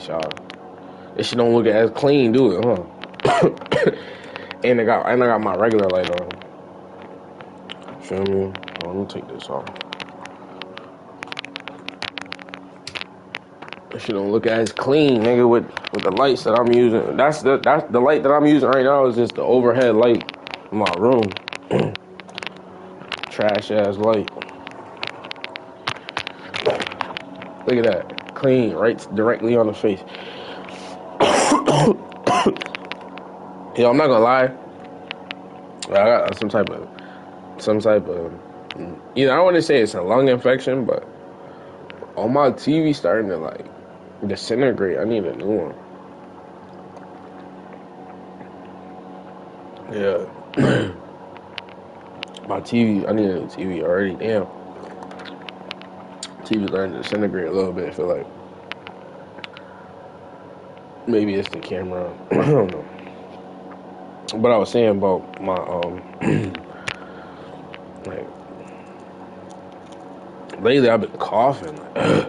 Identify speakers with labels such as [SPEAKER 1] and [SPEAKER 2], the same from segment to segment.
[SPEAKER 1] lights, y'all. This shit don't look as clean, do it, huh? and I got my regular light on. Feel me? Let me take this off. This shit don't look as clean, nigga, with the lights that I'm using. That's the light that I'm using right now is just the overhead light in my room. Trash ass light. Look at that. Clean, right directly on the face. Yo, I'm not gonna lie. I got some type of I don't want to say it's a lung infection, but on my TV starting to like disintegrate. I need a new one. Yeah. My TV, I need a new TV already. Damn. TV's starting to disintegrate a little bit. I feel like maybe it's the camera. I don't know. But I was saying about my like lately I've been coughing, and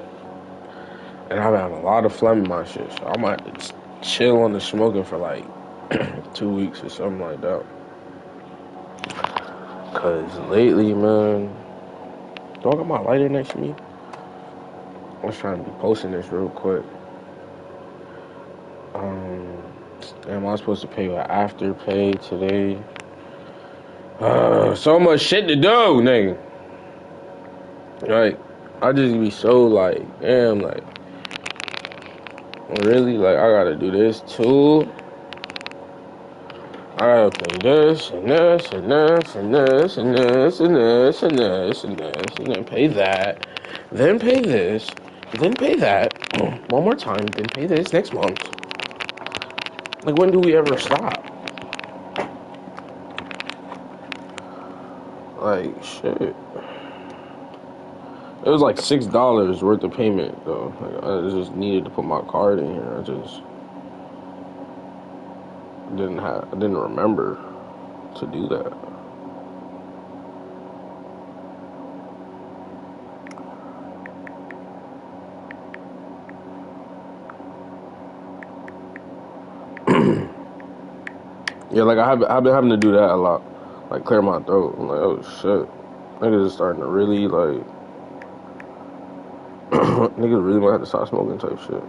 [SPEAKER 1] I've had a lot of phlegm in my shit. So I might have to chill on the smoking for like 2 weeks or something like that. Cause lately, man, do I got my lighter next to me? I was trying to be posting this real quick. Am I supposed to pay with Afterpay today? So much shit to do, nigga. Like, I just be so like, damn, like, really? Like, I gotta do this too? I gotta pay this, and this, and this, and this, and this, and this, and this, and this, and then pay that, then pay this, then pay that, one more time, then pay this next month. Like, when do we ever stop? Like, shit. It was like $6 worth of payment, though. Like, I just needed to put my card in here. I just I didn't remember to do that. Yeah, like I've been having to do that a lot, like clear my throat. I'm like, oh shit, niggas is starting to really like, niggas really might have to stop smoking type shit.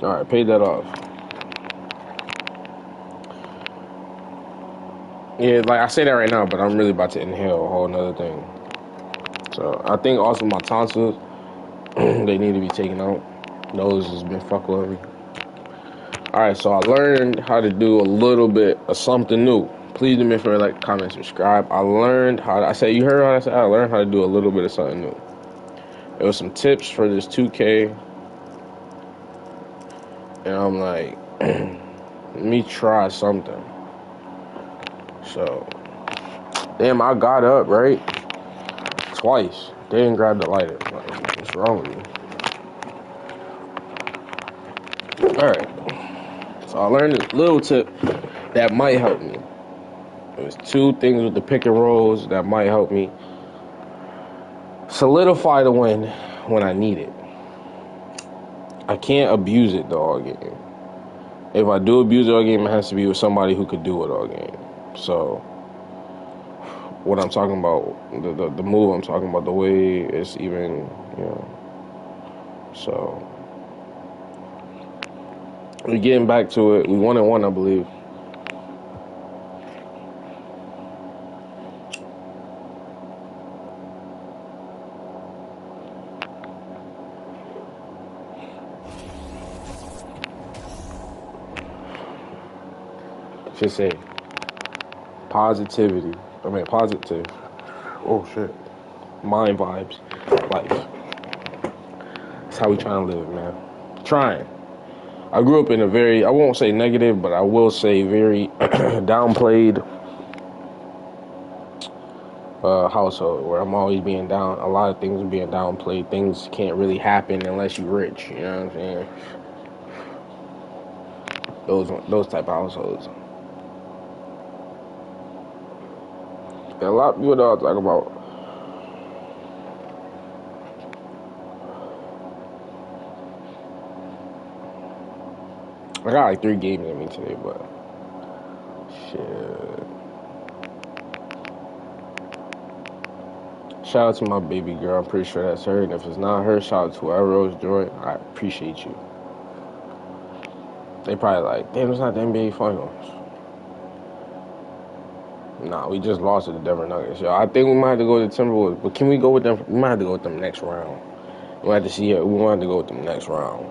[SPEAKER 1] All right, paid that off. Yeah, like I say that right now, but I'm really about to inhale a whole nother thing. So I think also my tonsils, they need to be taken out. Those has been fucking with me. All right, so I learned how to do a little bit of something new. Please do me a favor, like, comment, subscribe. I learned how to, you heard what I said? I learned how to do a little bit of something new. There was some tips for this 2K. And I'm like, let me try something. So, damn, I got up, right? Twice. Didn't grab the lighter. Like, what's wrong with me? Alright. So I learned a little tip that might help me. There's 2 things with the pick and rolls that might help me solidify the win when I need it. I can't abuse it the all game. If I do abuse it all game, it has to be with somebody who could do it all game. So, what I'm talking about, the move I'm talking about, the way it's even, you know. So, we're getting back to it. We 1-1, I believe. Should say positivity. Positive. Oh shit. Mind vibes. Life. That's how we trying to live, man. Trying. I grew up in a very, I won't say negative, but I will say very downplayed household where I'm always being down. A lot of things are being downplayed. Things can't really happen unless you're rich. You know what I'm saying? Those type of households. And a lot of people don't talk about I got like 3 games in me today, but shit. Shout out to my baby girl. I'm pretty sure that's her. And if it's not her, shout out to whoever else joined. I appreciate you. They probably like, damn, it's not the NBA Finals. Nah, we just lost to the Denver Nuggets. Yo, I think we might have to go to the Timberwolves. But can we go with them? We might have to go with them next round. We might have to see it. We might have to go with them next round.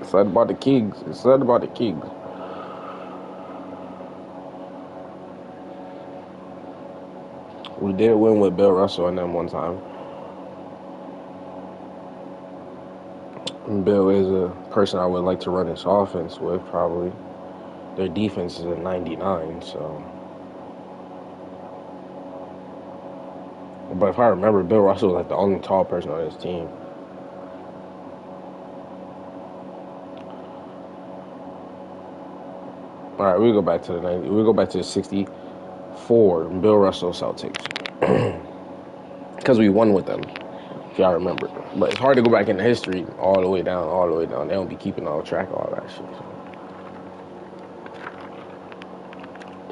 [SPEAKER 1] It's not about the Kings. It's not about the Kings. We did win with Bill Russell and them one time. Bill is a person I would like to run this offense with, probably. Their defense is a 99, so. But if I remember, Bill Russell was like the only tall person on his team. All right, we go back to the 90. We go back to the 64 Bill Russell Celtics because we won with them, if y'all remember. But it's hard to go back in the history all the way down, all the way down. They don't be keeping all track of all that shit. So.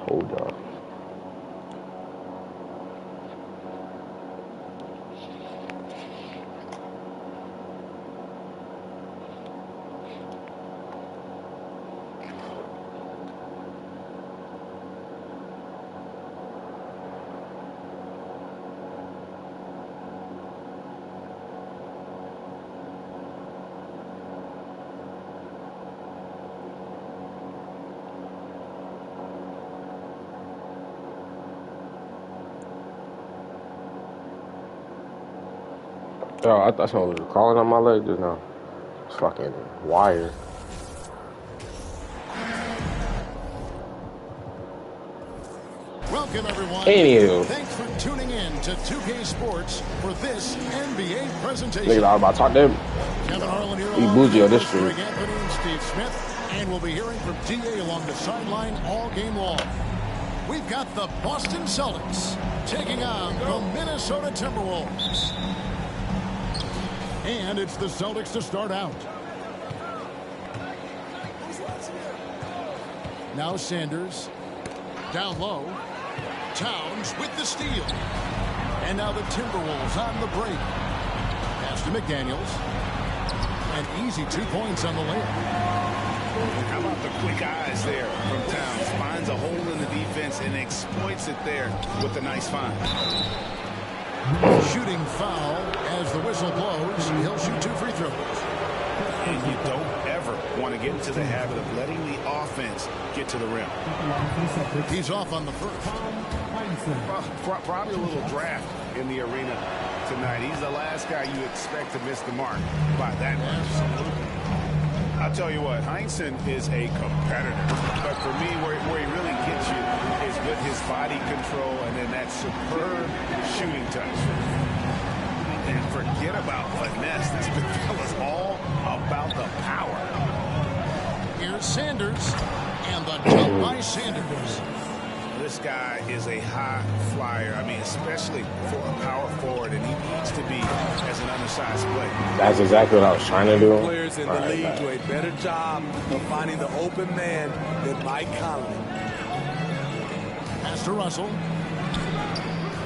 [SPEAKER 1] Told y'all. Oh, I thought someone was crawling on my leg just now. It's fucking wire.
[SPEAKER 2] Welcome, everyone.
[SPEAKER 1] Anywho.
[SPEAKER 2] Thanks for tuning in to 2K Sports for this NBA presentation.
[SPEAKER 1] Niggas all about to talk to him.
[SPEAKER 2] Kevin Harlan here.
[SPEAKER 1] He bougie on this stream.
[SPEAKER 2] Greg Anthony and Steve Smith. And we'll be hearing from DA along the sideline all game long. We've got the Boston Celtics taking on the Minnesota Timberwolves. And it's the Celtics to start out. Now Sanders. Down low. Towns with the steal. And now the Timberwolves on the break. Pass to McDaniels. And easy 2 points on the layup.
[SPEAKER 3] How about the quick eyes there from Towns? Finds a hole in the defense and exploits it there with a nice find.
[SPEAKER 2] Shooting foul as the whistle blows. He'll shoot 2 free throws.
[SPEAKER 3] And you don't ever want to get into the habit of letting the offense get to the rim.
[SPEAKER 2] He's off on the first.
[SPEAKER 3] Probably a little draft in the arena tonight. He's the last guy you expect to miss the mark by that much. I'll tell you what, Heinsohn is a competitor. But for me, where he really gets you is with his body control and then that superb shooting touch. And forget about finesse. This fella's all about the power.
[SPEAKER 2] Here's Sanders. And the jump by Sanders.
[SPEAKER 3] This guy is a high flyer. I mean, especially for a power forward, and he needs to be as an undersized player.
[SPEAKER 1] That's exactly what I was trying to do.
[SPEAKER 4] Players in the league do a better job of finding the open man than Mike Conley.
[SPEAKER 2] Pass to Russell.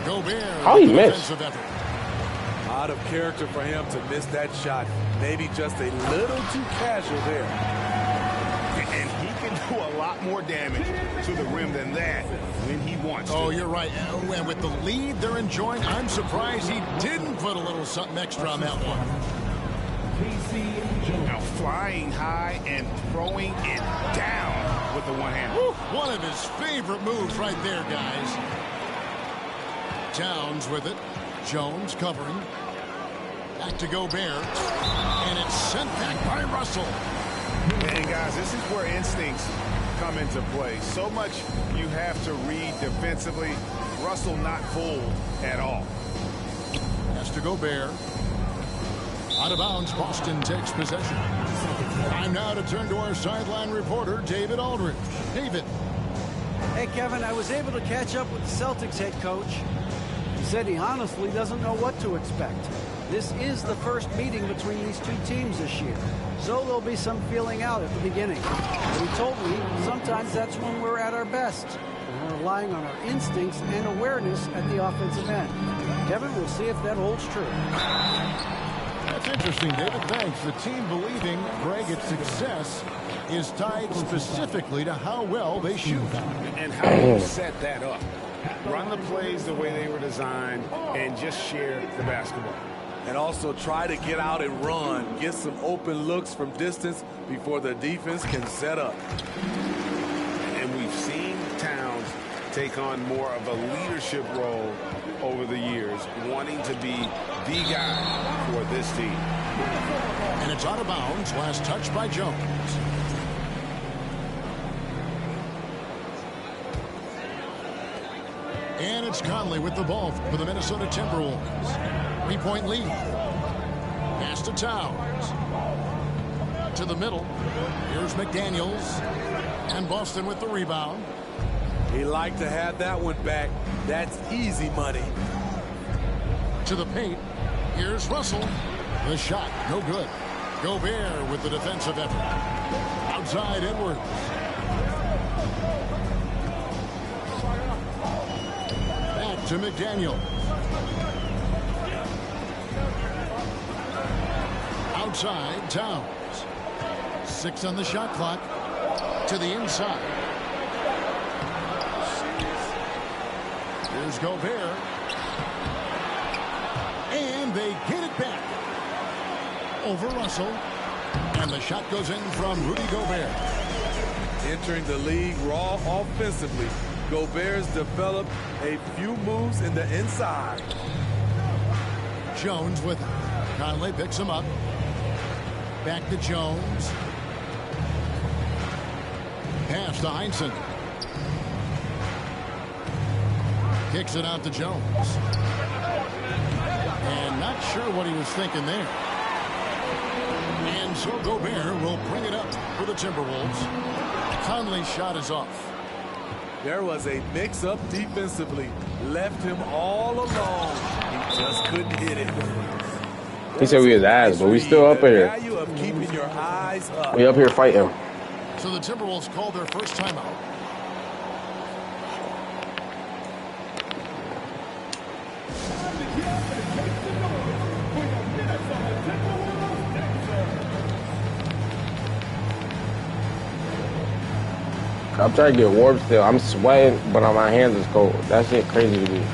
[SPEAKER 2] Gobert.
[SPEAKER 1] How he missed?
[SPEAKER 4] Out of character for him to miss that shot. Maybe just a little too casual there.
[SPEAKER 3] And he can do a lot more damage to the rim than that when he wants to.
[SPEAKER 2] Oh, you're right. And with the lead they're enjoying, I'm surprised he didn't put a little something extra on that one.
[SPEAKER 3] Now flying high and throwing it down with the one hand.
[SPEAKER 2] One of his favorite moves right there, guys. Towns with it. Jones covering. Back to Gobert. And it's sent back by Russell.
[SPEAKER 3] And guys, this is where instincts come into play. So much you have to read defensively. Russell not fooled at all.
[SPEAKER 2] Has to Gobert. Out of bounds, Boston takes possession. Time now to turn to our sideline reporter, David Aldridge. David.
[SPEAKER 5] Hey, Kevin, I was able to catch up with the Celtics head coach. He said he honestly doesn't know what to expect. This is the first meeting between these two teams this year, so there'll be some feeling out at the beginning. But he told me sometimes that's when we're at our best, and we're relying on our instincts and awareness at the offensive end. Kevin, we'll see if that holds true.
[SPEAKER 2] That's interesting, David. Thanks. The team believing, Greg, its success is tied specifically to how well they shoot.
[SPEAKER 3] And how you set that up. Run the plays the way they were designed and just share the basketball.
[SPEAKER 4] And also try to get out and run. Get some open looks from distance before the defense can set up.
[SPEAKER 3] And we've seen Towns take on more of a leadership role over the years, wanting to be the guy for this team.
[SPEAKER 2] And it's out of bounds. Last touch by Jones. And it's Conley with the ball for the Minnesota Timberwolves. 3-point lead. Pass to Towns. To the middle. Here's McDaniels. And Boston with the rebound.
[SPEAKER 4] He liked to have that one back. That's easy money.
[SPEAKER 2] To the paint. Here's Russell. The shot, no good. Gobert with the defensive effort. Outside Edwards. Back to McDaniel. Outside Towns. 6 on the shot clock. To the inside. Here's Gobert. And they get it back. Over Russell. And the shot goes in from Rudy Gobert.
[SPEAKER 4] Entering the league raw offensively, Gobert's developed a few moves in the inside.
[SPEAKER 2] Jones with it. Conley picks him up. Back to Jones. Pass to Heinsohn. Kicks it out to Jones. And not sure what he was thinking there. And so Gobert will bring it up for the Timberwolves. Conley's shot is off.
[SPEAKER 4] There was a mix-up defensively. Left him all alone. He just couldn't hit it.
[SPEAKER 1] He said we was ass, but we still up
[SPEAKER 4] The
[SPEAKER 1] here.
[SPEAKER 4] value of keeping your eyes up.
[SPEAKER 1] We up here fighting.
[SPEAKER 2] So the Timberwolves called their first timeout.
[SPEAKER 1] I'm trying to get warm still. I'm sweating, but my hands is cold. That shit crazy to me.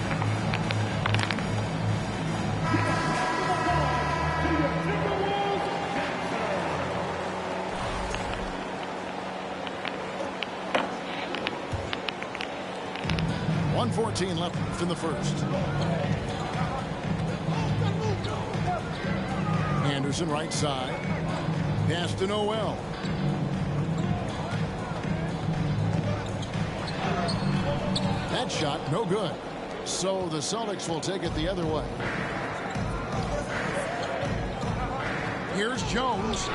[SPEAKER 2] .14 left in the first. Anderson right side. Pass to Noel. That shot no good. So the Celtics will take it the other way. Here's Jones.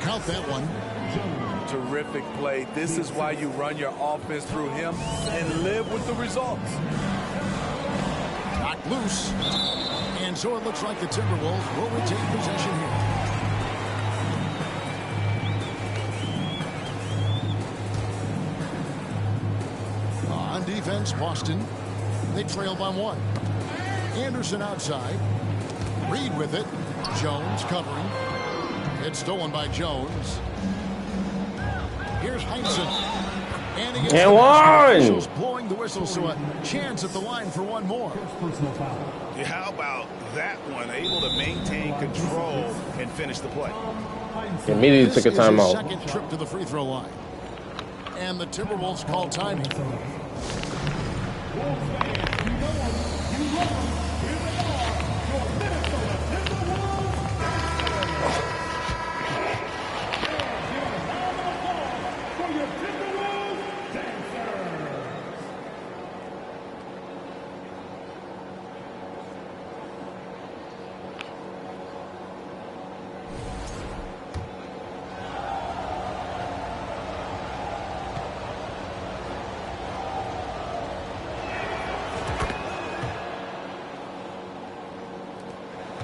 [SPEAKER 2] Count that one.
[SPEAKER 4] Terrific play. This is why you run your offense through him and live with the results.
[SPEAKER 2] Knocked loose. And so it looks like the Timberwolves will retain possession here. On defense, Boston. They trail by 1. Anderson outside. Reed with it. Jones covering. It's stolen by Jones. Here's Heinsohn. And he gets
[SPEAKER 1] And
[SPEAKER 2] the
[SPEAKER 1] one!
[SPEAKER 2] officials blowing the whistle, so a chance at the line for one more.
[SPEAKER 3] How about that one? Able to maintain control and finish the play.
[SPEAKER 1] Immediately took a
[SPEAKER 2] This is his
[SPEAKER 1] timeout.
[SPEAKER 2] second trip to the free throw line. And the Timberwolves call timing.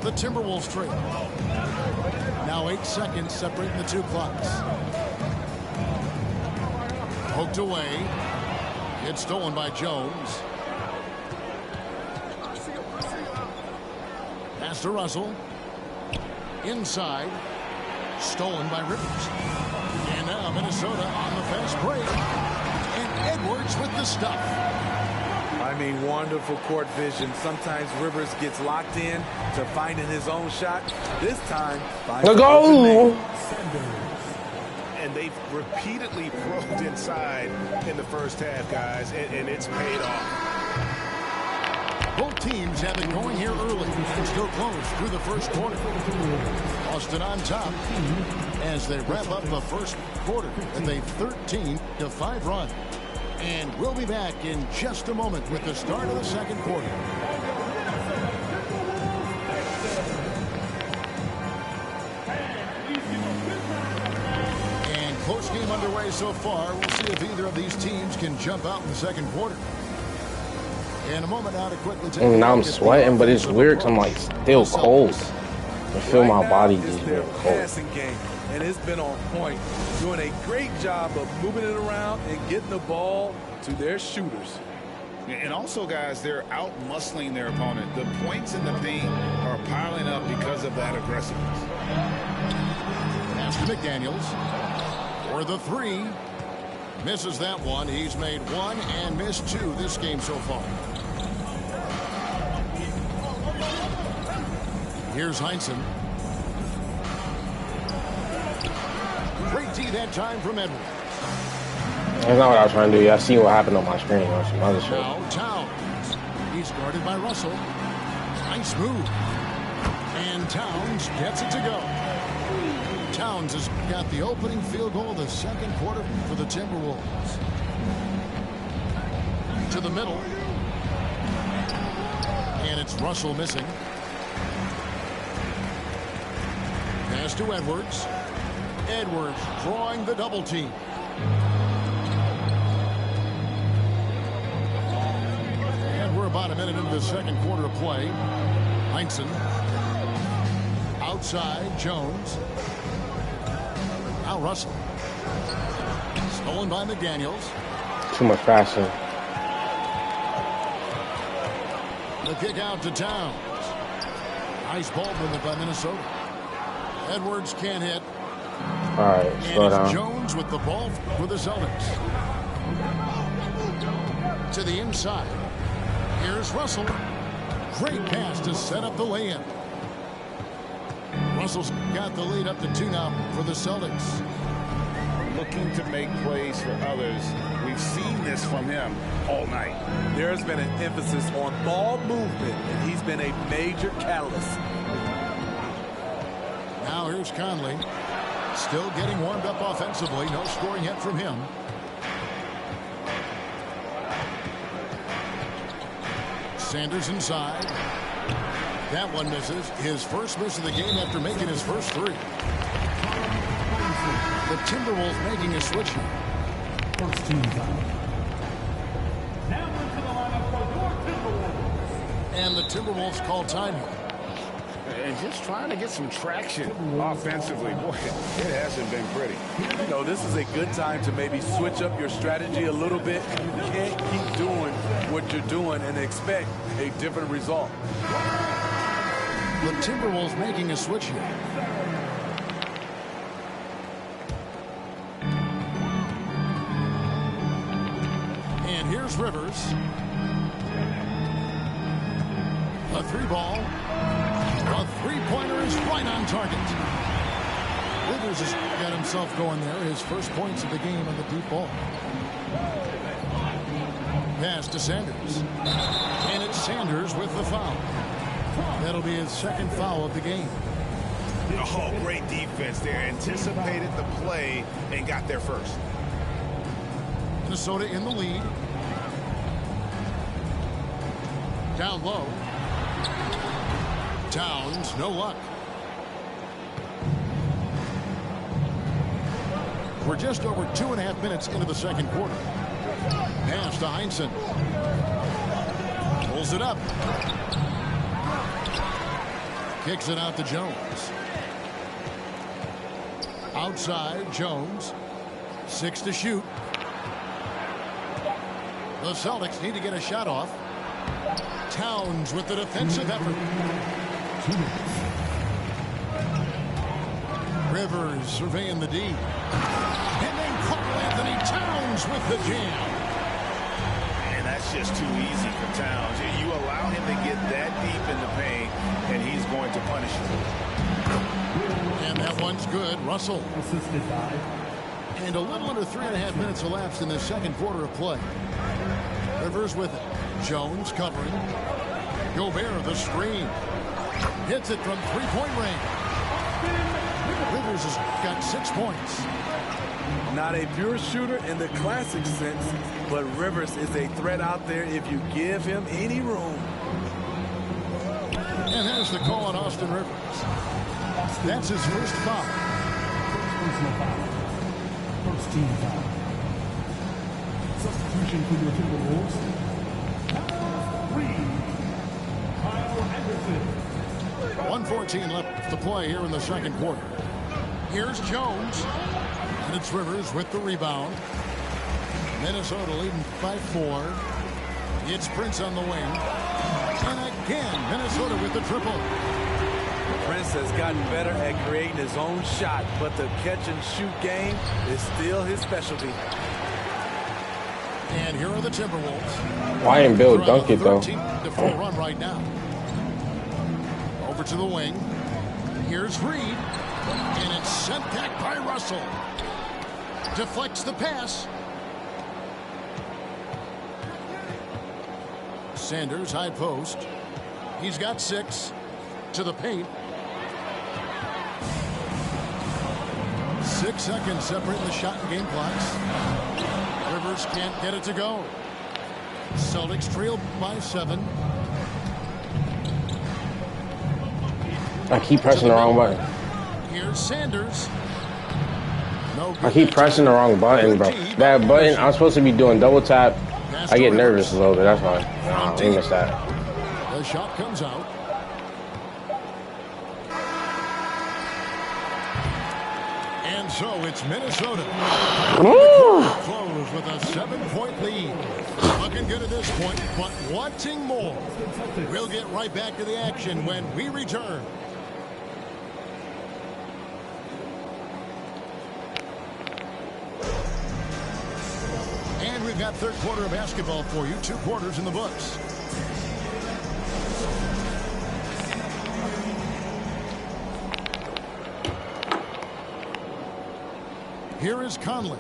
[SPEAKER 2] The Timberwolves trail. Now 8 seconds separating the two clocks. Poked away. It's stolen by Jones. Pass to Russell. Inside. Stolen by Rivers. And now Minnesota on the fast break. And Edwards with the stuff.
[SPEAKER 4] I mean, wonderful court vision. Sometimes Rivers gets locked in to finding his own shot. This time, finds
[SPEAKER 1] the goal.
[SPEAKER 3] And they've repeatedly probed inside in the first half, guys, and it's paid off.
[SPEAKER 2] Both teams have it going here early and still close through the first quarter. Austin on top as they wrap up the first quarter with a 13-5 run. And we'll be back in just a moment with the start of the second quarter. And close game underway so far. We'll see if either of these teams can jump out in the second quarter. In a moment now to quickly take
[SPEAKER 1] Now I'm sweating, but it's weird 'cause I'm like still cold. I feel my body just being cold.
[SPEAKER 4] Passing game, and it's been on point, doing a great job of moving it around and getting the ball to their shooters.
[SPEAKER 3] And also, guys, they're out muscling their opponent. The points in the paint are piling up because of that aggressiveness.
[SPEAKER 2] Pass to McDaniels for the three. Misses that one. He's made one and missed two this game so far. Here's Heinsohn. Great D that time from Edwards.
[SPEAKER 1] That's not what I was trying to do. I see what happened on my screen on some other shit.
[SPEAKER 2] Now Towns. He's guarded by Russell. Nice move. And Towns gets it to go. Towns has got the opening field goal of the second quarter for the Timberwolves. To the middle. And it's Russell missing. Pass to Edwards. Edwards drawing the double team. And we're about a minute into the second quarter of play. Heinsohn. Outside, Jones. Now Russell. Stolen by McDaniels.
[SPEAKER 1] Too much faster.
[SPEAKER 2] The kick out to Towns. Nice ball movement by Minnesota. Edwards can't hit.
[SPEAKER 1] All right, slow
[SPEAKER 2] And it's
[SPEAKER 1] down.
[SPEAKER 2] Jones with the ball for the Celtics. To the inside. Here's Russell. Great pass to set up the lay-in. Russell's got the lead up to 2 now for the Celtics.
[SPEAKER 3] Looking to make plays for others. We've seen this from him all night.
[SPEAKER 4] There's been an emphasis on ball movement, and he's been a major catalyst.
[SPEAKER 2] Now here's Conley. Still getting warmed up offensively. No scoring yet from him. Sanders inside. That one misses. His first miss of the game after making his first three. The Timberwolves making a switch here.
[SPEAKER 6] First team foul. Now into the lineup for your Timberwolves.
[SPEAKER 2] And the Timberwolves call time here.
[SPEAKER 3] And just trying to get some traction offensively. Boy, it hasn't been pretty.
[SPEAKER 4] You know, this is a good time to maybe switch up your strategy a little bit. You can't keep doing what you're doing and expect a different result.
[SPEAKER 2] The Timberwolves making a switch here. And here's Rivers. A three ball. A three-pointer is right on target. Rivers has got himself going there. His first points of the game on the deep ball. Pass to Sanders. And it's Sanders with the foul. That'll be his second foul of the game.
[SPEAKER 3] Oh, great defense there. Anticipated the play and got there first.
[SPEAKER 2] Minnesota in the lead. Down low. Towns, no luck. We're just over 2.5 minutes into the second quarter. Pass to Heinsohn. Pulls it up. Kicks it out to Jones. Outside, Jones. 6 to shoot. The Celtics need to get a shot off. Towns with the defensive effort. Rivers surveying the D. And then Karl-Anthony Towns with the jam.
[SPEAKER 3] And that's just too easy for Towns. You allow him to get that deep in the paint, and he's going to punish you.
[SPEAKER 2] And that one's good. Russell.
[SPEAKER 6] Assisted by
[SPEAKER 2] And a little under 3.5 minutes elapsed in the second quarter of play. Rivers with it. Jones covering. Gobert the screen. Hits it from three-point range. Rivers has got 6 points.
[SPEAKER 4] Not a pure shooter in the classic sense, but Rivers is a threat out there if you give him any room.
[SPEAKER 2] And there's the call on Austin Rivers. That's his first foul.
[SPEAKER 6] personal foul. First team foul. Substitution for your Timberwolves. Number 3, Kyle Anderson.
[SPEAKER 2] 1:14 left to play here in the second quarter. Here's Jones. And it's Rivers with the rebound. Minnesota leading by 4. It's Prince on the wing. And again, Minnesota with the triple.
[SPEAKER 4] Prince has gotten better at creating his own shot, but the catch-and-shoot game is still his specialty.
[SPEAKER 2] And here are the Timberwolves.
[SPEAKER 1] Why didn't Bill dunk it, though?
[SPEAKER 2] 13-4 run right now. Over to the wing. Here's Reed. And it's sent back by Russell. Deflects the pass. Sanders, high post. He's got 6 to the paint. 6 seconds separating the shot and game clocks. Rivers can't get it to go. Celtics trail by 7.
[SPEAKER 1] I keep pressing the wrong button.
[SPEAKER 2] Here's Sanders. No
[SPEAKER 1] I keep pressing the wrong button, bro. That button, I'm supposed to be doing double tap. I get nervous a little bit, that's why. Nah, I missed that.
[SPEAKER 2] The shot comes out. And so it's Minnesota. Close with a 7-point lead. Looking good at this point, but wanting more. We'll get right back to the action when we return. And we've got third quarter of basketball for you. 2 quarters in the books. Here is Conley.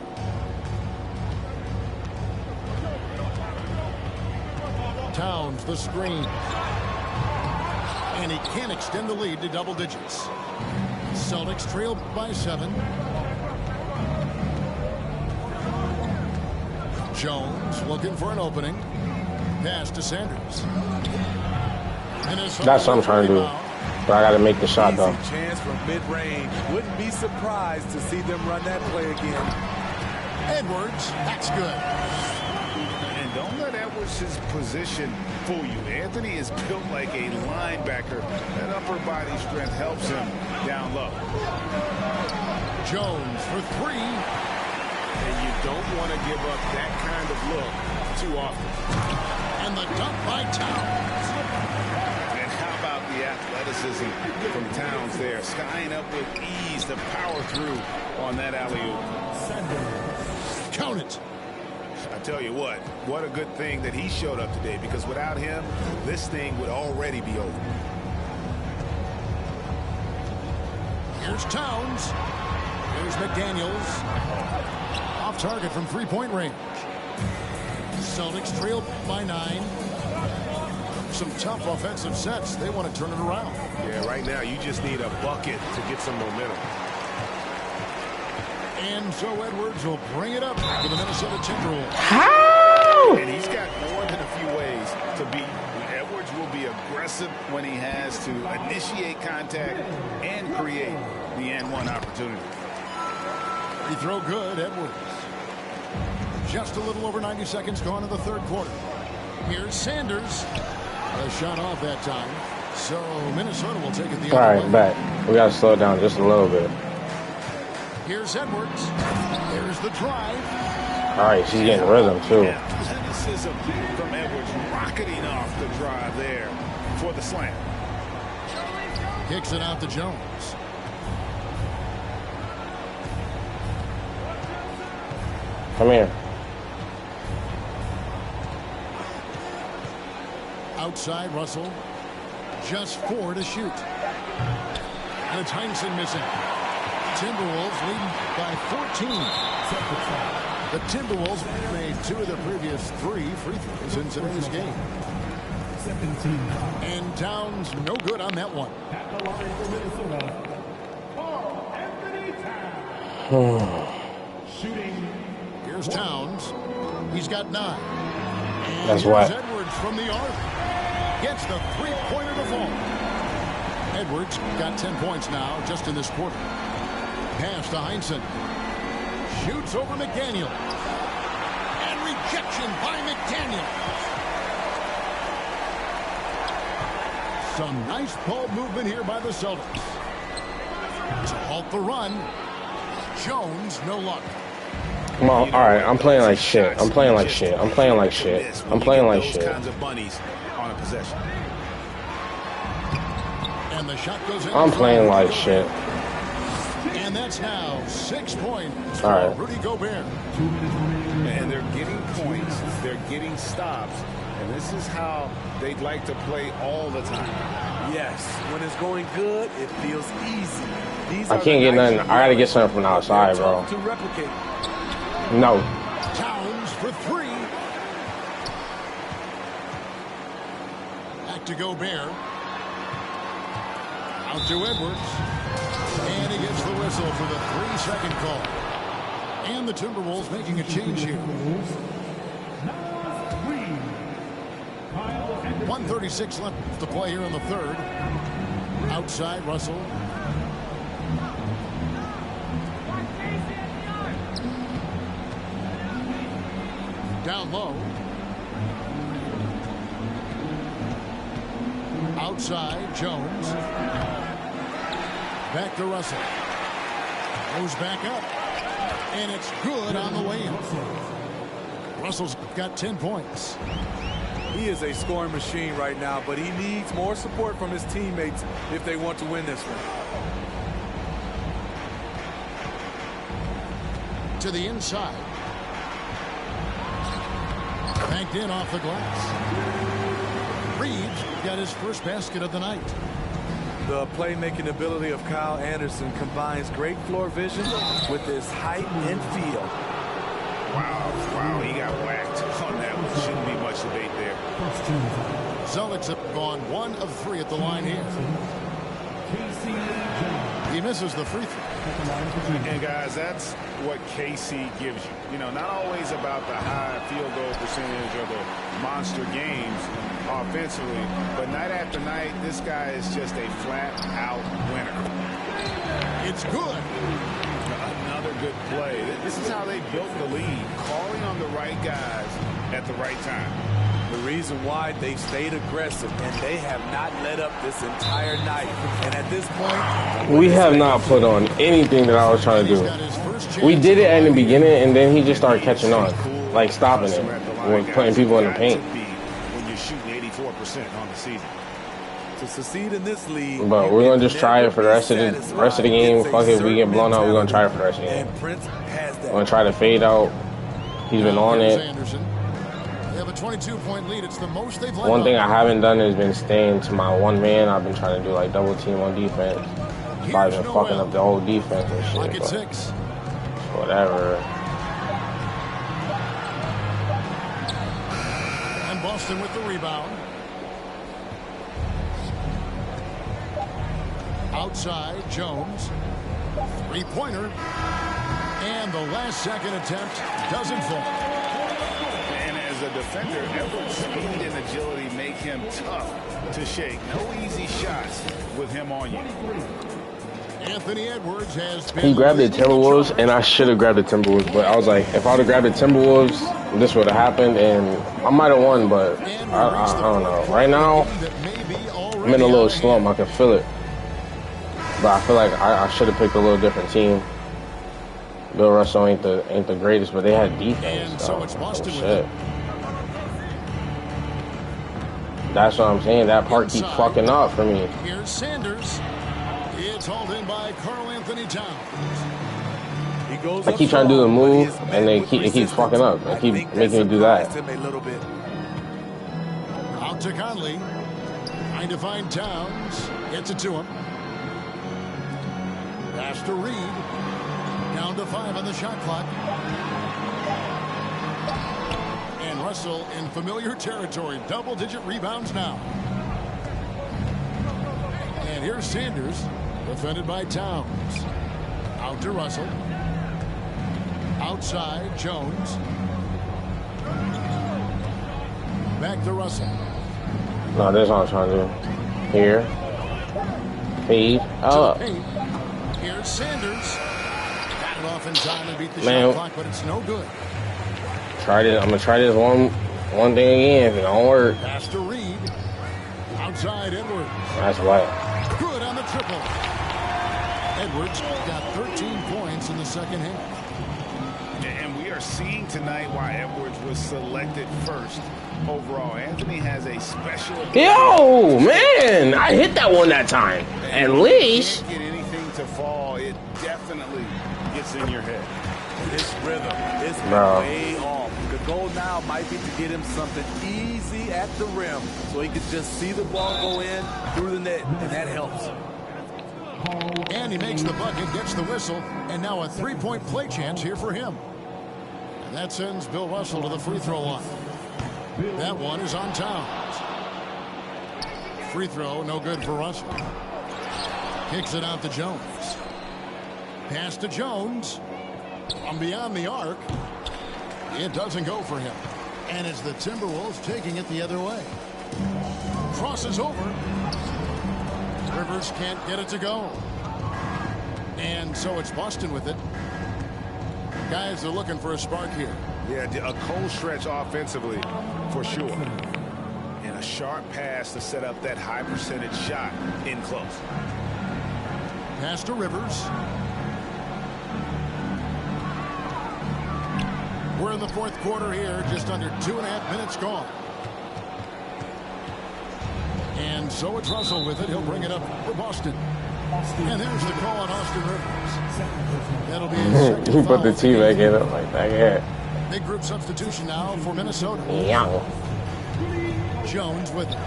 [SPEAKER 2] Towns the screen. And he can't extend the lead to double digits. Celtics trail by 7. Jones looking for an opening. Pass to Sanders.
[SPEAKER 1] That's what I'm trying to do. But I got to make the shot, though.
[SPEAKER 4] Easy chance from mid-range. Wouldn't be surprised to see them run that play again.
[SPEAKER 2] Edwards, that's good.
[SPEAKER 3] And don't let Edwards' position fool you. Anthony is built like a linebacker. That upper body strength helps him down low.
[SPEAKER 2] Jones for 3.
[SPEAKER 3] And you don't want to give up that kind of look too often.
[SPEAKER 2] And the dunk by Towns.
[SPEAKER 3] And how about the athleticism from Towns there? Skying up with ease to power through on that alley-oop.
[SPEAKER 2] Count it.
[SPEAKER 3] I tell you what a good thing that he showed up today, because without him, this thing would already be over.
[SPEAKER 2] Here's Towns. Here's McDaniels. Off target from 3-point range. Celtics trail by 9. Some tough offensive sets. They want to turn it around.
[SPEAKER 3] Yeah, right now you just need a bucket to get some momentum.
[SPEAKER 2] And so Edwards will bring it up for the Minnesota Timberwolves.
[SPEAKER 1] How?
[SPEAKER 3] And he's got more than a few ways to beat. Edwards will be aggressive when he has to initiate contact and create the and-one opportunity.
[SPEAKER 2] Free throw good, Edwards. Just a little over 90 seconds gone in the third quarter. Here's Sanders. A shot off that time. So Minnesota will take it the
[SPEAKER 1] All
[SPEAKER 2] other
[SPEAKER 1] right,
[SPEAKER 2] way.
[SPEAKER 1] back. We got to slow it down just a little bit.
[SPEAKER 2] Here's Edwards. There's the drive.
[SPEAKER 1] All right, she's getting rhythm, too.
[SPEAKER 3] Athleticism from Edwards rocketing off the drive there for the slam.
[SPEAKER 2] Kicks it out to Jones.
[SPEAKER 1] Come here.
[SPEAKER 2] Outside, Russell. Just 4 to shoot. And it's Heinsohn missing. Timberwolves leading by 14. The Timberwolves made 2 of their previous 3 free throws in today's game.
[SPEAKER 6] 17 foul.
[SPEAKER 2] And Towns no good on that one.
[SPEAKER 6] At the line for Minnesota, Karl Anthony Towns. Shooting.
[SPEAKER 2] Here's Towns. He's got 9. And
[SPEAKER 1] That's
[SPEAKER 2] here's
[SPEAKER 1] what.
[SPEAKER 2] Edwards from the arc. Gets the three-pointer to fall. Edwards got 10 points now just in this quarter. Pass to Heinsohn. Shoots over McDaniel. And rejection by McDaniel. Some nice ball movement here by the Celtics. To halt the run. Jones, no luck.
[SPEAKER 1] Come on. All right, I'm playing like shit. I'm playing like shit. I'm playing like shit. I'm playing like shit.
[SPEAKER 3] Those kinds of bunnies on a possession.
[SPEAKER 2] And the shot goes in.
[SPEAKER 1] I'm playing like shit.
[SPEAKER 2] And that's now 6 points
[SPEAKER 1] All right.
[SPEAKER 2] for Rudy Gobert.
[SPEAKER 6] 2 minutes remaining.
[SPEAKER 3] And they're getting points. They're getting stops. And this is how they'd like to play all the time.
[SPEAKER 4] Yes, when it's going good, it feels easy. These
[SPEAKER 1] I
[SPEAKER 4] are
[SPEAKER 1] can't
[SPEAKER 4] the
[SPEAKER 1] get
[SPEAKER 4] nights
[SPEAKER 1] nothing. I gotta get something from the outside,
[SPEAKER 4] they're
[SPEAKER 1] bro.
[SPEAKER 4] tough to replicate.
[SPEAKER 1] No.
[SPEAKER 2] Towns for 3. Back to Gobert. Out to Edwards. And he gets the whistle for the 3-second call. And the Timberwolves making a change here.
[SPEAKER 6] Nas Reed. Kyle Anderson.
[SPEAKER 2] 1:36 left to play here in the third. Outside, Russell. Down low. Outside, Jones. Back to Russell. Goes back up. And it's good on the way in. Russell's got 10 points.
[SPEAKER 4] He is a scoring machine right now, but he needs more support from his teammates if they want to win this one.
[SPEAKER 2] To the inside. Banked in off the glass. Reeves got his first basket of the night.
[SPEAKER 4] The playmaking ability of Kyle Anderson combines great floor vision with his height and feel.
[SPEAKER 3] Wow, he got whacked on that one. Shouldn't be much debate there.
[SPEAKER 6] First team foul.
[SPEAKER 2] Celtics have gone 1 of 3 at the line here.
[SPEAKER 6] Casey Jones.
[SPEAKER 2] He misses the free throw.
[SPEAKER 6] At the line for 2.
[SPEAKER 3] And guys, that's what KC gives you. You know, not always about the high field goal percentage or the monster games offensively, but night after night, this guy is just a flat-out winner.
[SPEAKER 2] It's good.
[SPEAKER 3] Another good play. This is how they built the lead, calling on the right guys at the right time.
[SPEAKER 4] The reason why they stayed aggressive, and they have not let up this entire night. And at this point,
[SPEAKER 1] We have not put on anything that I was trying to
[SPEAKER 2] He's got
[SPEAKER 1] do.
[SPEAKER 2] his first chance.
[SPEAKER 1] We did it in the beginning, and then he just started catching on, like stopping it, when putting people in the paint.
[SPEAKER 3] When you're shooting 84% on the season.
[SPEAKER 4] to succeed in this league,
[SPEAKER 1] But we're gonna just try it for the rest of the game. Fuck it, if we get blown out, we're gonna try it for the rest of the game.
[SPEAKER 4] And Prince has that.
[SPEAKER 1] We're gonna try to fade out. He's been on
[SPEAKER 2] Here's
[SPEAKER 1] it.
[SPEAKER 2] Anderson. They have a 22-point lead. It's the most they've led
[SPEAKER 1] One thing
[SPEAKER 2] on.
[SPEAKER 1] I haven't done has been staying to my one man. I've been trying to do like double team on defense. Probably been fucking up the whole defense and
[SPEAKER 2] Lock
[SPEAKER 1] shit.
[SPEAKER 2] at
[SPEAKER 1] But
[SPEAKER 2] 6.
[SPEAKER 1] whatever.
[SPEAKER 2] And Boston with the rebound. Outside, Jones. Three-pointer. And the last second attempt doesn't fall.
[SPEAKER 3] And as a defender, Edwards' speed and agility make him tough to shake. No easy shots with him on you.
[SPEAKER 2] Anthony Edwards has been
[SPEAKER 1] He grabbed the Timberwolves, and I should have grabbed the Timberwolves. But I was like, if I would have grabbed the Timberwolves, this would have happened, and I might have won. But I don't know. Right now,
[SPEAKER 2] that may be already
[SPEAKER 1] I'm in a little slump. I can feel it. But I feel like I should have picked a little different team. Bill Russell ain't the greatest, but they had defense.
[SPEAKER 2] And so it's Boston with
[SPEAKER 1] shit.
[SPEAKER 2] it.
[SPEAKER 1] That's what I'm saying. That part keeps fucking up for me.
[SPEAKER 2] Here's Sanders. It's hauled in by Karl Anthony Towns.
[SPEAKER 4] He goes
[SPEAKER 1] I keep trying to do the move, and it keeps fucking up. I keep making me do that.
[SPEAKER 2] Out to Conley. Trying to find Towns. Gets it to him. Pass to Reed. Down to 5 on the shot clock. And Russell in familiar territory. Double-digit rebounds now. And here's Sanders. Defended by Towns. Out to Russell. Outside, Jones. Back to Russell.
[SPEAKER 1] No, this is what I'm trying to do. Here. Feed. Oh.
[SPEAKER 2] Here's Sanders. Got it off in time and beat the
[SPEAKER 1] Man.
[SPEAKER 2] shot clock, but it's no good.
[SPEAKER 1] Try this. I'm gonna try this one thing again. If it don't work,
[SPEAKER 2] Pass to Reed. Outside, Edwards.
[SPEAKER 1] that's right.
[SPEAKER 2] Good on the triple. Edwards got 13 points in the second half.
[SPEAKER 3] And we are seeing tonight why Edwards was selected first overall. Anthony has a special ability.
[SPEAKER 1] Yo, man, I hit that one that time. At least.
[SPEAKER 3] Can't get anything to fall. It definitely gets in your head.
[SPEAKER 4] His rhythm is
[SPEAKER 1] Bro.
[SPEAKER 4] way off. The goal now might be to get him something easy at the rim so he can just see the ball go in through the net, and that helps.
[SPEAKER 2] And he makes the bucket, gets the whistle, and now a three-point play chance here for him. And that sends Bill Russell to the free throw line. That one is on Towns. Free throw, no good for Russell. Kicks it out to Jones. Pass to Jones. From beyond the arc. It doesn't go for him. And it's the Timberwolves taking it the other way. Crosses over. Rivers can't get it to go. And so it's Boston with it. Guys are looking for a spark here.
[SPEAKER 3] Yeah, a cold stretch offensively, for sure. And a sharp pass to set up that high percentage shot in close.
[SPEAKER 2] Pass to Rivers. We're in the fourth quarter here, just under 2.5 minutes gone. And so it's Russell with it. He'll bring it up for Boston. And there's the call on Austin Rivers. That'll be his second
[SPEAKER 1] You put the
[SPEAKER 2] foul.
[SPEAKER 1] T back in it like that, yeah.
[SPEAKER 2] Big group substitution now for Minnesota.
[SPEAKER 1] Yeah.
[SPEAKER 2] Jones with it.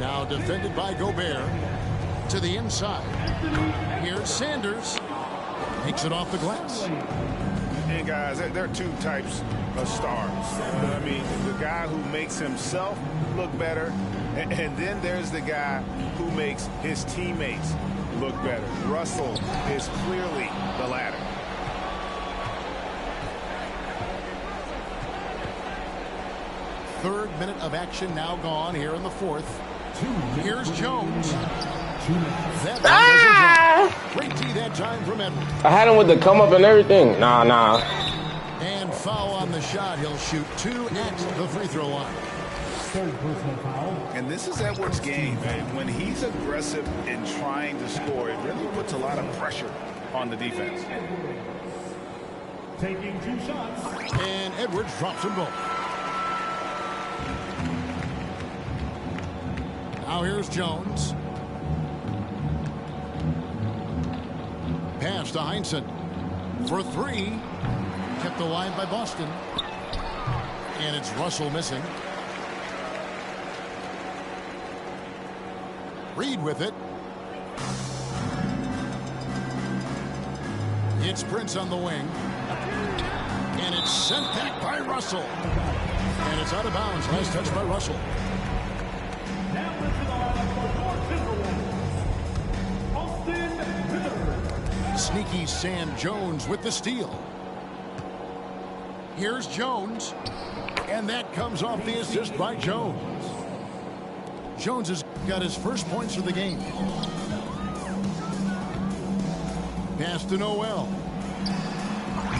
[SPEAKER 2] Now defended by Gobert. To the inside. Here's Sanders. Takes it off the glass.
[SPEAKER 3] And guys, there are two types of stars. I mean, the guy who makes himself look better, and then there's the guy who makes his teammates look better. Russell is clearly the latter.
[SPEAKER 2] Third minute of action now gone here in the fourth. Here's Jones. That Great tee that time from Edwards.
[SPEAKER 1] I had him with the come up and everything. Nah.
[SPEAKER 2] And foul on the shot. He'll shoot 2 at the free throw line.
[SPEAKER 6] Third personal foul.
[SPEAKER 3] And this is Edwards' game, man. When he's aggressive in trying to score, it really puts a lot of pressure on the defense.
[SPEAKER 6] Taking 2 shots.
[SPEAKER 2] And Edwards drops them both. Now here's Jones. Pass to Heinsohn for 3. Kept alive by Boston. And it's Russell missing. Reed with it. It's Prince on the wing. And it's sent back by Russell. And it's out of bounds. Nice touch by Russell.
[SPEAKER 6] Now into the lineup for your Timberwolves. Austin Rivers.
[SPEAKER 2] Sneaky Sam Jones with the steal. Here's Jones. And that comes off the assist by Jones. Jones has got his first points of the game. Pass to Noel.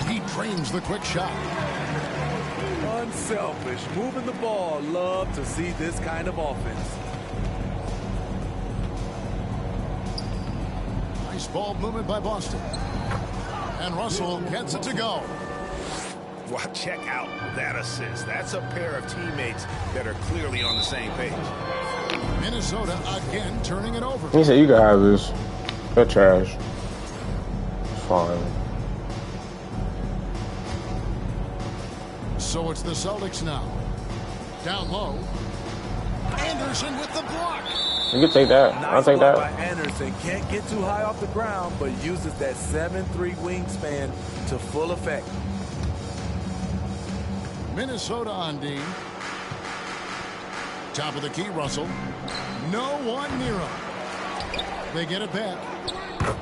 [SPEAKER 2] He drains the quick shot.
[SPEAKER 4] Unselfish, moving the ball. Love to see this kind of offense.
[SPEAKER 2] Nice ball movement by Boston. And Russell gets it to go.
[SPEAKER 3] Well, check out that assist. That's a pair of teammates that are clearly on the same page.
[SPEAKER 2] Minnesota again turning it over.
[SPEAKER 1] He said, you can have this. They're trash. It's fine.
[SPEAKER 2] So it's the Celtics now. Down low. Anderson with the block.
[SPEAKER 1] You can take that. I'll
[SPEAKER 4] Nice
[SPEAKER 1] take
[SPEAKER 4] block
[SPEAKER 1] that.
[SPEAKER 4] by Anderson. Can't get too high off the ground, but uses that 7'3" wingspan to full effect.
[SPEAKER 2] Minnesota on D. Top of the key, Russell. No one near him. They get it back.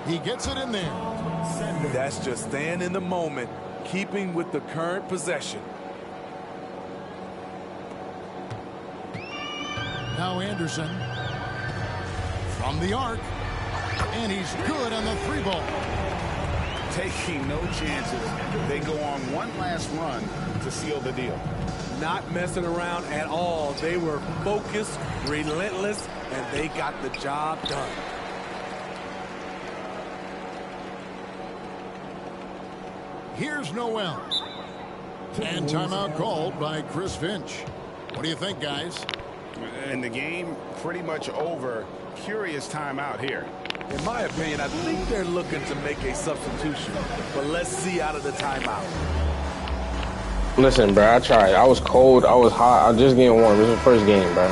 [SPEAKER 2] He gets it in there.
[SPEAKER 4] That's just staying in the moment, keeping with the current possession.
[SPEAKER 2] Now Anderson from the arc. And he's good on the 3-ball.
[SPEAKER 3] Taking no chances. They go on one last run to seal the deal.
[SPEAKER 4] Not messing around at all. They were focused, relentless, and they got the job done.
[SPEAKER 2] Here's Noel. And timeout called by Chris Finch. What do you think, guys?
[SPEAKER 3] And the game pretty much over. Curious timeout here.
[SPEAKER 4] In my opinion, I think they're looking to make a substitution. But let's see out of the timeout.
[SPEAKER 1] Listen, bro, I tried. I was cold. I was hot. I was just getting warm. This is the first game, bro.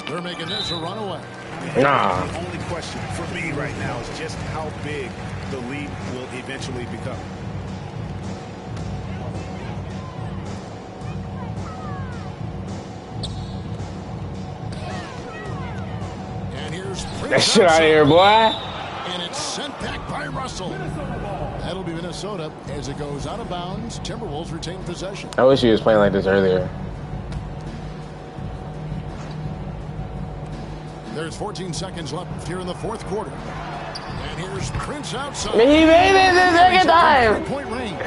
[SPEAKER 2] They're making this a runaway.
[SPEAKER 1] Nah.
[SPEAKER 3] The only question for me right now is just how big the lead will eventually become.
[SPEAKER 2] And here's Prince
[SPEAKER 1] That shit out of here, boy.
[SPEAKER 2] And it's sent back by Russell. That'll be Minnesota as it goes out of bounds. Timberwolves retain possession.
[SPEAKER 1] I wish he was playing like this earlier.
[SPEAKER 2] There's 14 seconds left here in the fourth quarter. And here's Prince outside.
[SPEAKER 1] He made it the second time.
[SPEAKER 2] Three-point range.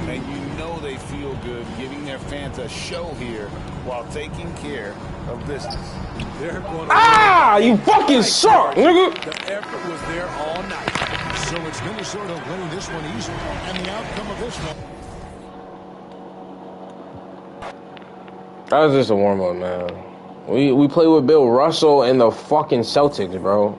[SPEAKER 3] And you know they feel good giving their fans a show here while taking care of business.
[SPEAKER 4] They're going to
[SPEAKER 1] Ah, you fucking suck, nigga.
[SPEAKER 4] The effort was there all night.
[SPEAKER 2] So it's Minnesota winning this one easily. And the outcome of this one.
[SPEAKER 1] That was just a warm-up, man. We play with Bill Russell and the fucking Celtics, bro.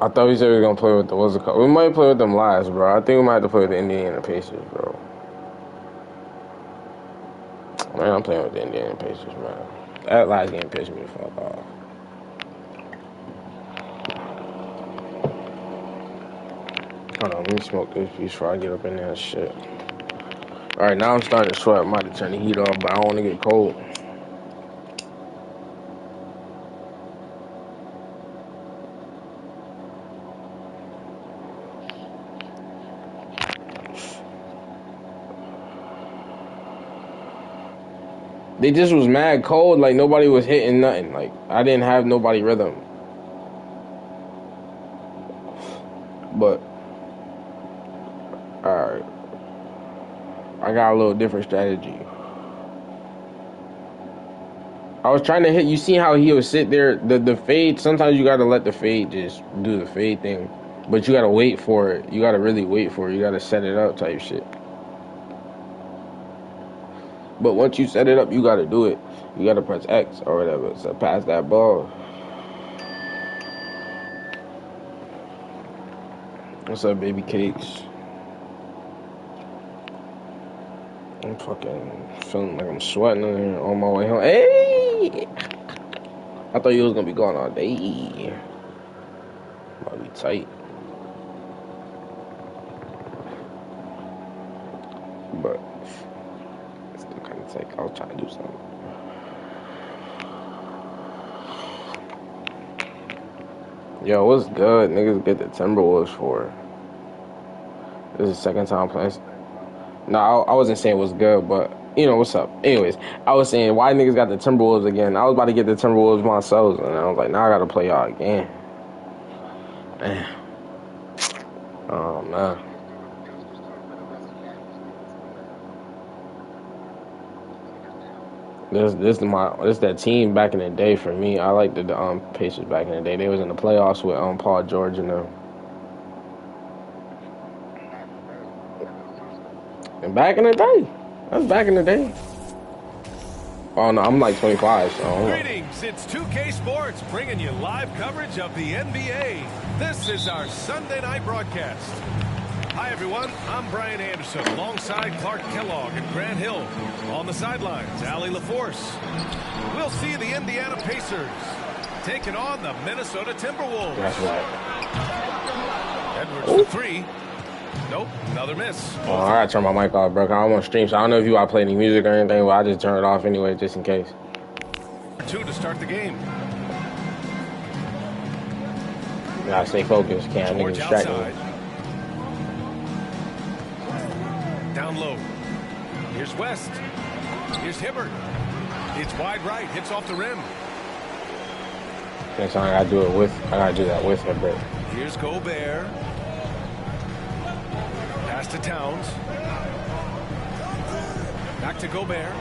[SPEAKER 1] I thought we said we were gonna play with the what's it called? We might play with them last, bro. I think we might have to play with the Indiana Pacers, bro. Man, I'm playing with the Indiana Pacers, man. That last game pissed me the fuck off. Hold on, let me smoke this piece before I get up in there and shit. Alright, now I'm starting to sweat. I might have to turn the heat off, but I don't want to get cold. They just was mad cold, like nobody was hitting nothing. Like I didn't have nobody rhythm. But alright. I got a little different strategy. I was trying to hit, you see how he would sit there, the fade, sometimes you gotta let the fade just do the fade thing. But you gotta wait for it. You gotta really wait for it. You gotta set it up type shit. But once you set it up, you gotta do it. You gotta press X or whatever. So pass that ball. What's up, baby cakes? I'm fucking feeling like I'm sweating in here on my way home. Hey! I thought you was gonna be gone all day. Might be tight. But still kind of tight. I was trying to do something. Yo, what's good? Niggas get the Timberwolves for. This is the second time playing. No, I wasn't saying what's good, but You know what's up. Anyways, I was saying why niggas got the Timberwolves again. I was about to get the Timberwolves myself, and I was like, now I gotta play y'all again. Man. Oh man. This that team back in the day for me. I liked the Pacers back in the day. They was in the playoffs with Paul George and them. And back in the day. That's back in the day. Oh no, I'm like 25, so.
[SPEAKER 7] Greetings, it's 2K Sports bringing you live coverage of the NBA. This is our Sunday night broadcast. Hi everyone, I'm Brian Anderson alongside Clark Kellogg and Grant Hill. On the sidelines, Allie LaForce. We'll see the Indiana Pacers taking on the Minnesota Timberwolves.
[SPEAKER 1] That's right.
[SPEAKER 7] Edwards for three. Nope, another miss.
[SPEAKER 1] Oh, I gotta turn my mic off, bro. I don't want to stream, so I don't know if you want to play any music or anything, but I just turn it off anyway, just in case.
[SPEAKER 7] 2 to start the game.
[SPEAKER 1] You gotta stay focused, can't niggas distract me.
[SPEAKER 7] Down low. Here's West. Here's Hibbert. It's wide right. Hits off the rim.
[SPEAKER 1] Next time I gotta do that with him, bro.
[SPEAKER 7] Here's Gobert. Pass to Towns. Back to Gobert.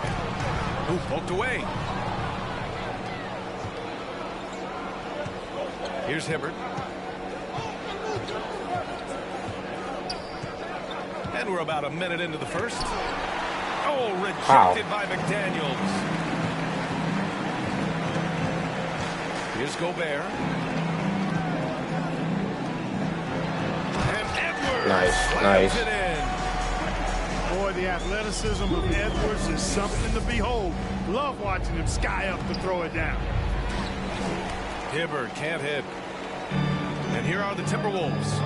[SPEAKER 7] Who poked away. Here's Hibbert. And we're about a minute into the first. Oh, rejected by McDaniels. Here's Gobert. And Edwards.
[SPEAKER 1] Nice.
[SPEAKER 7] It in.
[SPEAKER 3] Boy, the athleticism of Edwards is something to behold. Love watching him sky up to throw it down.
[SPEAKER 7] Hibbert can't hit. And here are the Timberwolves.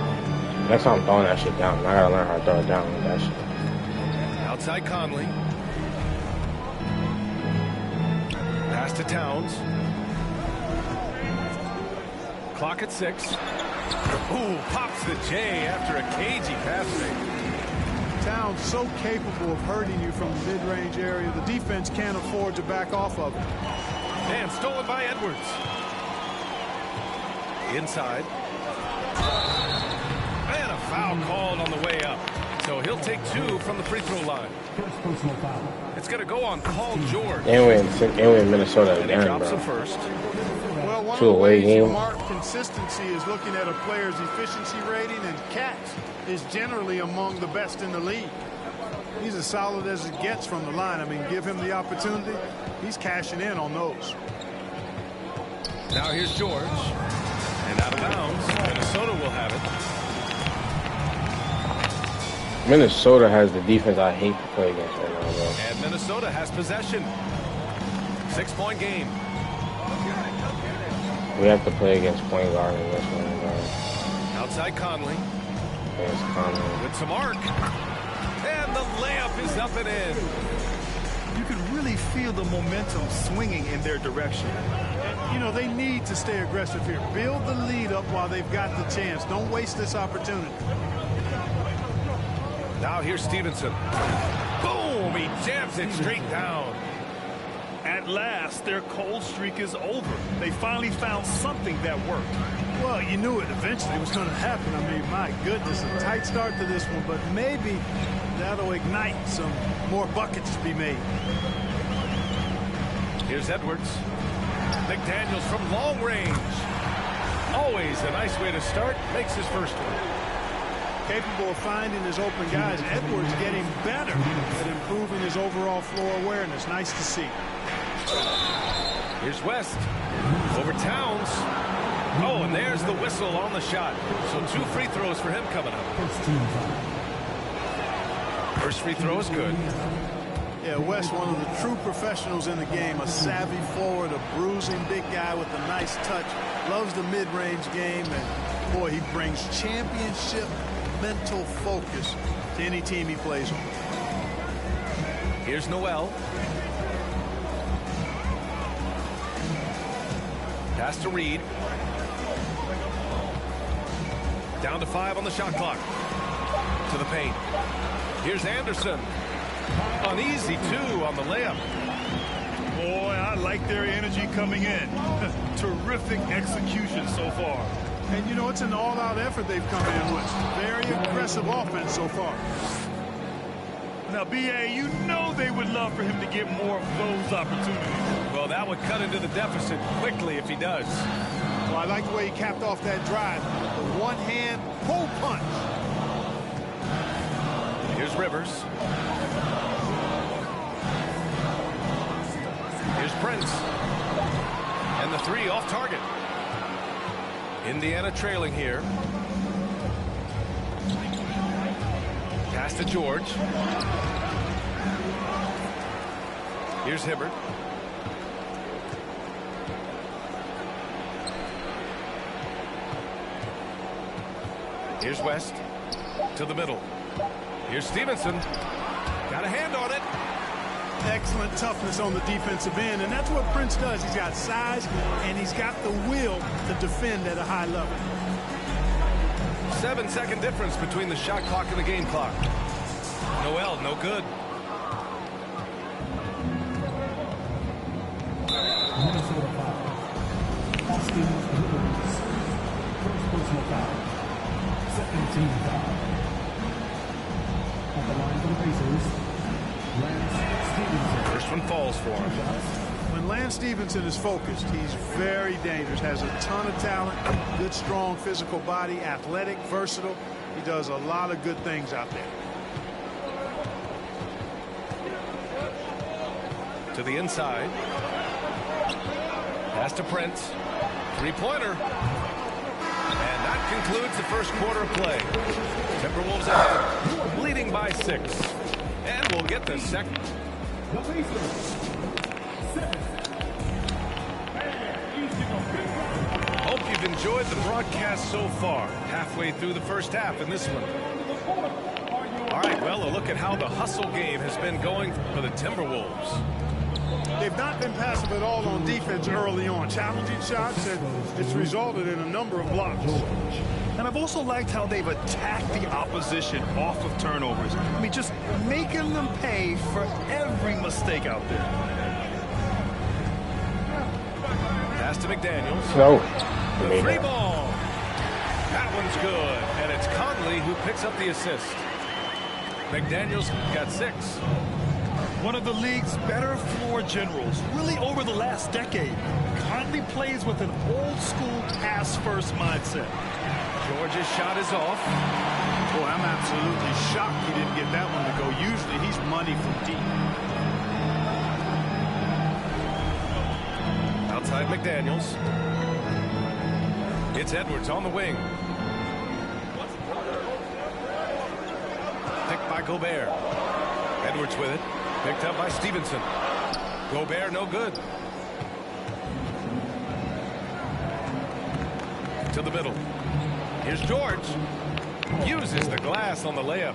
[SPEAKER 1] Next time I'm throwing that shit down, I gotta learn how to throw it down with that shit.
[SPEAKER 7] Outside Conley. Pass to Towns. Clock at 6. Ooh, pops the J after a cagey pass fake.
[SPEAKER 3] Towns so capable of hurting you from the mid-range area. The defense can't afford to back off of it.
[SPEAKER 7] And stolen by Edwards. Inside. And a foul called on the way up. So he'll take 2 from the free throw line.
[SPEAKER 6] First personal foul.
[SPEAKER 7] It's going to go on Paul George.
[SPEAKER 1] And we in Minnesota
[SPEAKER 7] And he
[SPEAKER 1] again,
[SPEAKER 7] drops
[SPEAKER 1] bro.
[SPEAKER 7] the first.
[SPEAKER 3] Well, one
[SPEAKER 1] Two
[SPEAKER 3] of the
[SPEAKER 1] away
[SPEAKER 3] ways you
[SPEAKER 1] game.
[SPEAKER 3] mark consistency is looking at a player's efficiency rating, and Catch is generally among the best in the league. He's as solid as it gets from the line. I mean, give him the opportunity. He's cashing in on those.
[SPEAKER 7] Now here's George. And out of bounds. Minnesota will have it.
[SPEAKER 1] Minnesota has the defense I hate to play against right now, bro.
[SPEAKER 7] And Minnesota has possession. 6-point game.
[SPEAKER 1] We have to play against point guard in this one, bro.
[SPEAKER 7] Outside Conley.
[SPEAKER 1] Against Conley.
[SPEAKER 7] With some arc. And the layup is up and in.
[SPEAKER 8] You can really feel the momentum swinging in their direction.
[SPEAKER 3] You know, they need to stay aggressive here. Build the lead up while they've got the chance. Don't waste this opportunity.
[SPEAKER 7] Now here's Stevenson. Boom! He jams it straight down.
[SPEAKER 8] At last, their cold streak is over. They finally found something that worked.
[SPEAKER 3] Well, you knew it eventually was going to happen. I mean, my goodness, a tight start to this one, but maybe that'll ignite some more buckets to be made.
[SPEAKER 7] Here's Edwards. McDaniels from long range. Always a nice way to start. Makes his first one.
[SPEAKER 3] Capable of finding his open guys. Edwards getting better at improving his overall floor awareness. Nice to see.
[SPEAKER 7] Here's West. Over Towns. Oh, and there's the whistle on the shot. So 2 free throws for him coming up.
[SPEAKER 6] First team foul.
[SPEAKER 7] First free throw is good.
[SPEAKER 3] Yeah, West, one of the true professionals in the game. A savvy forward, a bruising big guy with a nice touch. Loves the mid-range game. And, boy, he brings championship mental focus to any team he plays on.
[SPEAKER 7] Here's Noel. Pass to Reed. Down to 5 on the shot clock. To the paint. Here's Anderson. An easy 2 on the layup.
[SPEAKER 8] Boy, I like their energy coming in. Terrific execution so far.
[SPEAKER 3] And, you know, it's an all-out effort they've come in with. Very aggressive offense so far.
[SPEAKER 8] Now, B.A., you know they would love for him to get more of those opportunities.
[SPEAKER 7] Well, that would cut into the deficit quickly if he does.
[SPEAKER 3] Well, I like the way he capped off that drive. The one-hand pull punch.
[SPEAKER 7] Here's Rivers. Here's Prince. And the 3 off target. Indiana trailing here. Pass to George. Here's Hibbert. Here's West to the middle. Here's Stevenson. Got a hand on it.
[SPEAKER 3] Excellent toughness on the defensive end, and that's what Prince does. He's got size, and he's got the will to defend at a high level.
[SPEAKER 7] 7-second difference between the shot clock and the game clock. Noel, no good.
[SPEAKER 6] Minnesota foul. Austin Rivers. First personal foul. Second team foul. At the line for the Pacers, Lance Stevenson.
[SPEAKER 7] First one falls for him.
[SPEAKER 3] When Lance Stevenson is focused, he's very dangerous, has a ton of talent, good, strong physical body, athletic, versatile. He does a lot of good things out there.
[SPEAKER 7] To the inside. Pass to Prince. 3-pointer. And that concludes the first quarter of play. Timberwolves ahead, leading by 6. And we'll get the second.
[SPEAKER 6] The Pacers. 7.
[SPEAKER 7] Hope you've enjoyed the broadcast so far. Halfway through the first half in this one. All right, well, a look at how the hustle game has been going for the Timberwolves.
[SPEAKER 3] They've not been passive at all on defense early on. Challenging shots, and it's resulted in a number of blocks.
[SPEAKER 8] And I've also liked how they've attacked the opposition off of turnovers. I mean, just making them pay for every mistake out there.
[SPEAKER 7] Pass to McDaniels.
[SPEAKER 1] No.
[SPEAKER 7] The 3 ball. That one's good. And it's Conley who picks up the assist. McDaniels got 6.
[SPEAKER 8] One of the league's better floor generals, really over the last decade. Conley plays with an old-school pass-first mindset.
[SPEAKER 7] George's shot is off.
[SPEAKER 3] Boy, I'm absolutely shocked he didn't get that one to go. Usually he's money from deep.
[SPEAKER 7] Outside McDaniels. It's Edwards on the wing. Picked by Gobert. Edwards with it. Picked up by Stevenson. Gobert no good. To the middle. Here's George. Uses the glass on the layup.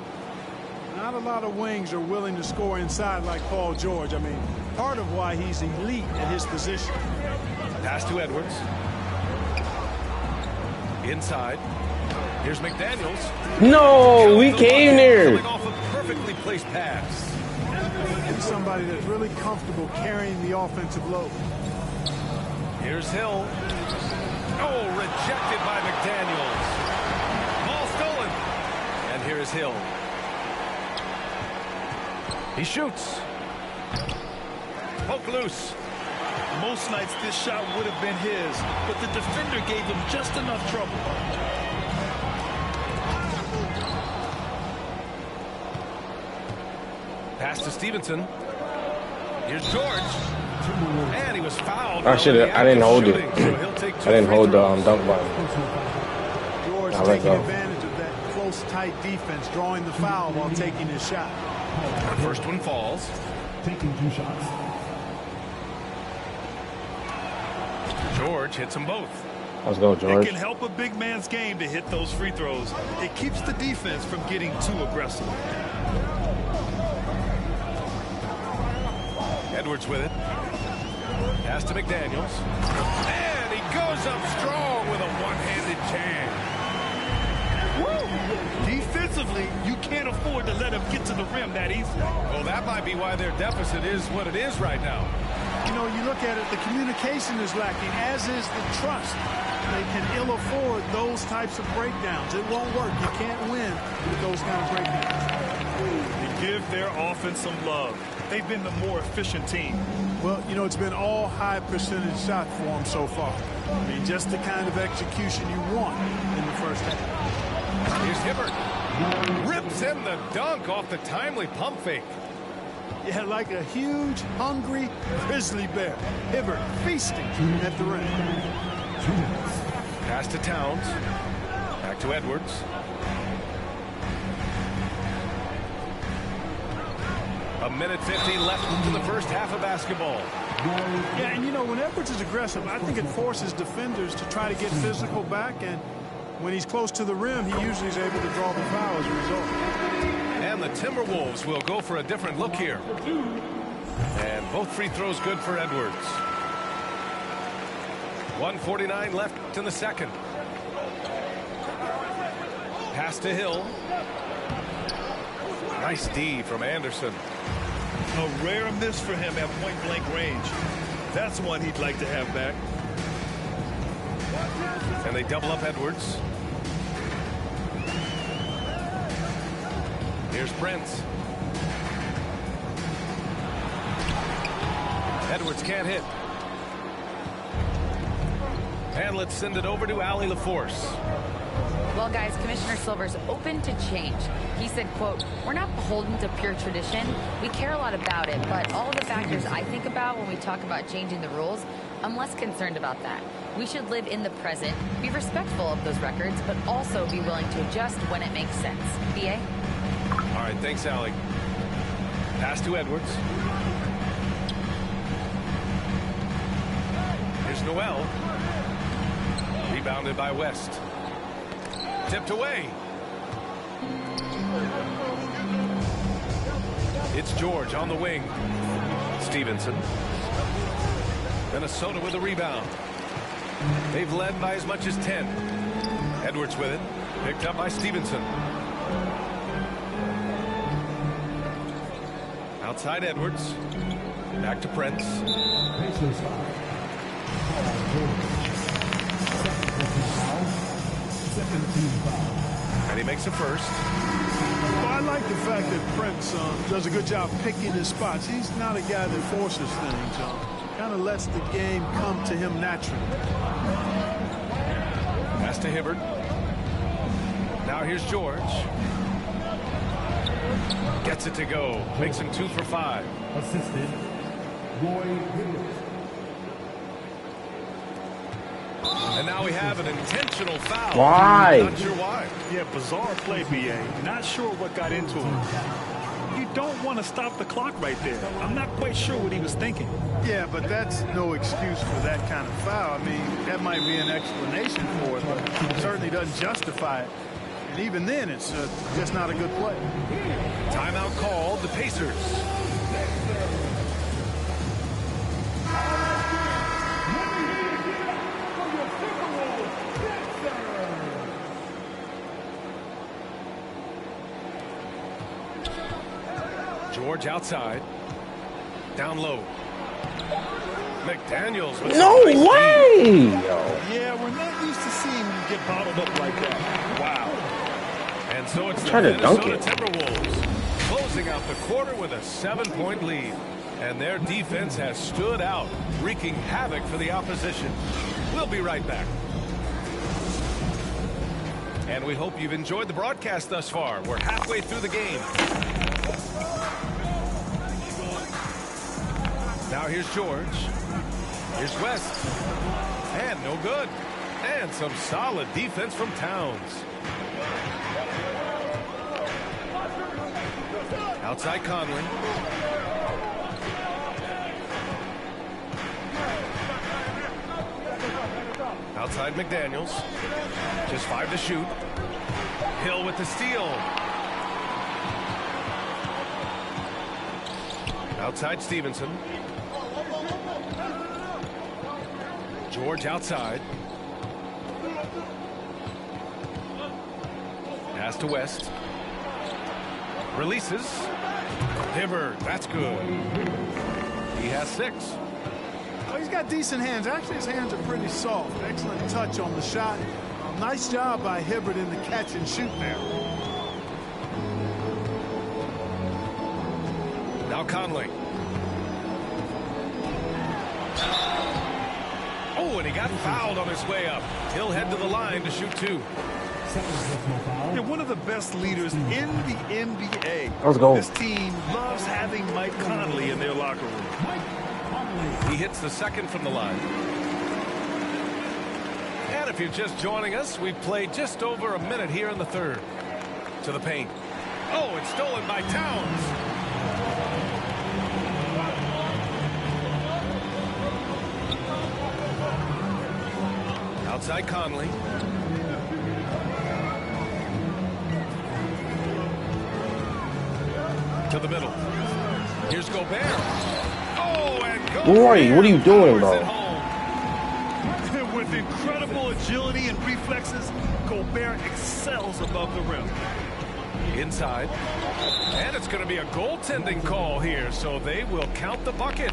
[SPEAKER 3] Not a lot of wings are willing to score inside like Paul George. I mean, part of why he's elite at his position.
[SPEAKER 7] Pass to Edwards. Inside. Here's McDaniels.
[SPEAKER 1] No, we came there.
[SPEAKER 7] Coming off a perfectly placed pass.
[SPEAKER 3] He's somebody that's really comfortable carrying the offensive load.
[SPEAKER 7] Here's Hill. Oh, rejected by McDaniels. Ball stolen. And here's Hill. He shoots. Poke loose.
[SPEAKER 8] Most nights this shot would have been his, but the defender gave him just enough trouble.
[SPEAKER 7] Pass to Stevenson. Here's George. And he was fouled.
[SPEAKER 1] I didn't hold it. I didn't hold the dunk button.
[SPEAKER 3] George taking advantage of that close, tight defense, drawing the foul while taking his shot.
[SPEAKER 7] The first one falls.
[SPEAKER 6] Taking 2 shots.
[SPEAKER 7] George hits them both.
[SPEAKER 1] Let's go,
[SPEAKER 8] It
[SPEAKER 1] George.
[SPEAKER 8] can help a big man's game to hit those free throws. It keeps the defense from getting too aggressive.
[SPEAKER 7] Edwards with it. Pass to McDaniels. And he goes up strong with a one-handed jam.
[SPEAKER 8] Defensively, you can't afford to let him get to the rim that easily.
[SPEAKER 7] Well, that might be why their deficit is what it is right now.
[SPEAKER 9] You know, you look at it, the communication is lacking, as is the trust. They can ill afford those types of breakdowns. It won't work. You can't win with those kind of breakdowns.
[SPEAKER 8] They give their offense some love. They've been the more efficient team.
[SPEAKER 9] Well, you know, it's been all high percentage shot for them so far. I mean, just the kind of execution you want in the first half.
[SPEAKER 7] Here's Hibbert. Rips in the dunk off the timely pump fake.
[SPEAKER 9] Yeah, like a huge, hungry grizzly bear. Hibbert feasting at the rim.
[SPEAKER 7] Pass to Towns. Back to Edwards. A minute 15 left into the first half of basketball.
[SPEAKER 9] Yeah, and you know, when Edwards is aggressive, I think it forces defenders to try to get physical back, and when he's close to the rim, he usually is able to draw the foul as a result.
[SPEAKER 7] And the Timberwolves will go for a different look here. And both free throws good for Edwards. 1:49 left in the second. Pass to Hill. Nice D from Anderson.
[SPEAKER 8] A rare miss for him at point-blank range. That's one he'd like to have back.
[SPEAKER 7] And they double up Edwards. Here's Prince. Edwards can't hit. And let's send it over to Allie LaForce.
[SPEAKER 10] Well, guys, Commissioner Silver's open to change. He said, quote, "We're not beholden to pure tradition. We care a lot about it, but all of the factors I think about when we talk about changing the rules, I'm less concerned about that. We should live in the present, be respectful of those records, but also be willing to adjust when it makes sense." BA?
[SPEAKER 7] All right, thanks, Allie. Pass to Edwards. Here's Noel. Rebounded by West. Tipped away. It's George on the wing. Stevenson. Minnesota with a rebound. They've led by as much as 10. Edwards with it. Picked up by Stevenson. Outside Edwards. Back to Prince. And he makes a first.
[SPEAKER 9] Well, I like the fact that Prince does a good job picking his spots. He's not a guy that forces things. Kind of lets the game come to him naturally.
[SPEAKER 7] Pass to Hibbert. Now here's George. Gets it to go. Makes him 2 for 5.
[SPEAKER 6] Assisted, Roy Hibbert.
[SPEAKER 7] And now we have an intentional foul.
[SPEAKER 1] Why?
[SPEAKER 7] Not sure why.
[SPEAKER 8] Yeah, bizarre play, BA. Not sure what got into him. You don't want to stop the clock right there. I'm not quite sure what he was thinking.
[SPEAKER 9] Yeah, but that's no excuse for that kind of foul. I mean, that might be an explanation for it, but it certainly doesn't justify it. And even then, it's just not a good play.
[SPEAKER 7] Timeout called. The Pacers. George outside. Down low. McDaniels with
[SPEAKER 1] No
[SPEAKER 7] some nice
[SPEAKER 1] way!
[SPEAKER 7] speed.
[SPEAKER 8] Yeah, we're not used to seeing him get bottled up like that.
[SPEAKER 7] Wow. And so it's the
[SPEAKER 1] Trying to dunk
[SPEAKER 7] Minnesota
[SPEAKER 1] it.
[SPEAKER 7] Timberwolves closing out the quarter with a 7-point lead. And their defense has stood out, wreaking havoc for the opposition. We'll be right back. And we hope you've enjoyed the broadcast thus far. We're halfway through the game. Now here's George. Here's West. And no good. And some solid defense from Towns. Outside Conley. Outside McDaniels. Just 5 to shoot. Hill with the steal. Outside Stevenson. George outside. Pass to West. Releases. Hibbert, that's good. He has 6.
[SPEAKER 9] Well, he's got decent hands. Actually, his hands are pretty soft. Excellent touch on the shot. Nice job by Hibbert in the catch and shoot there.
[SPEAKER 7] Now Conley. Oh, and he got fouled on his way up. He'll head to the line to shoot 2.
[SPEAKER 8] They're one of the best leaders in the NBA.
[SPEAKER 1] Let's go.
[SPEAKER 8] This team loves having Mike Conley in their locker room.
[SPEAKER 7] He hits the second from the line. And if you're just joining us, we've played just over a minute here in the third. To the paint. Oh, it's stolen by Towns. Outside Conley. To the middle. Here's Gobert. Oh, and Gobert.
[SPEAKER 1] Roy, what are you doing, bro?
[SPEAKER 8] With incredible agility and reflexes, Gobert excels above the rim.
[SPEAKER 7] Inside. And it's going to be a goaltending call here, so they will count the bucket.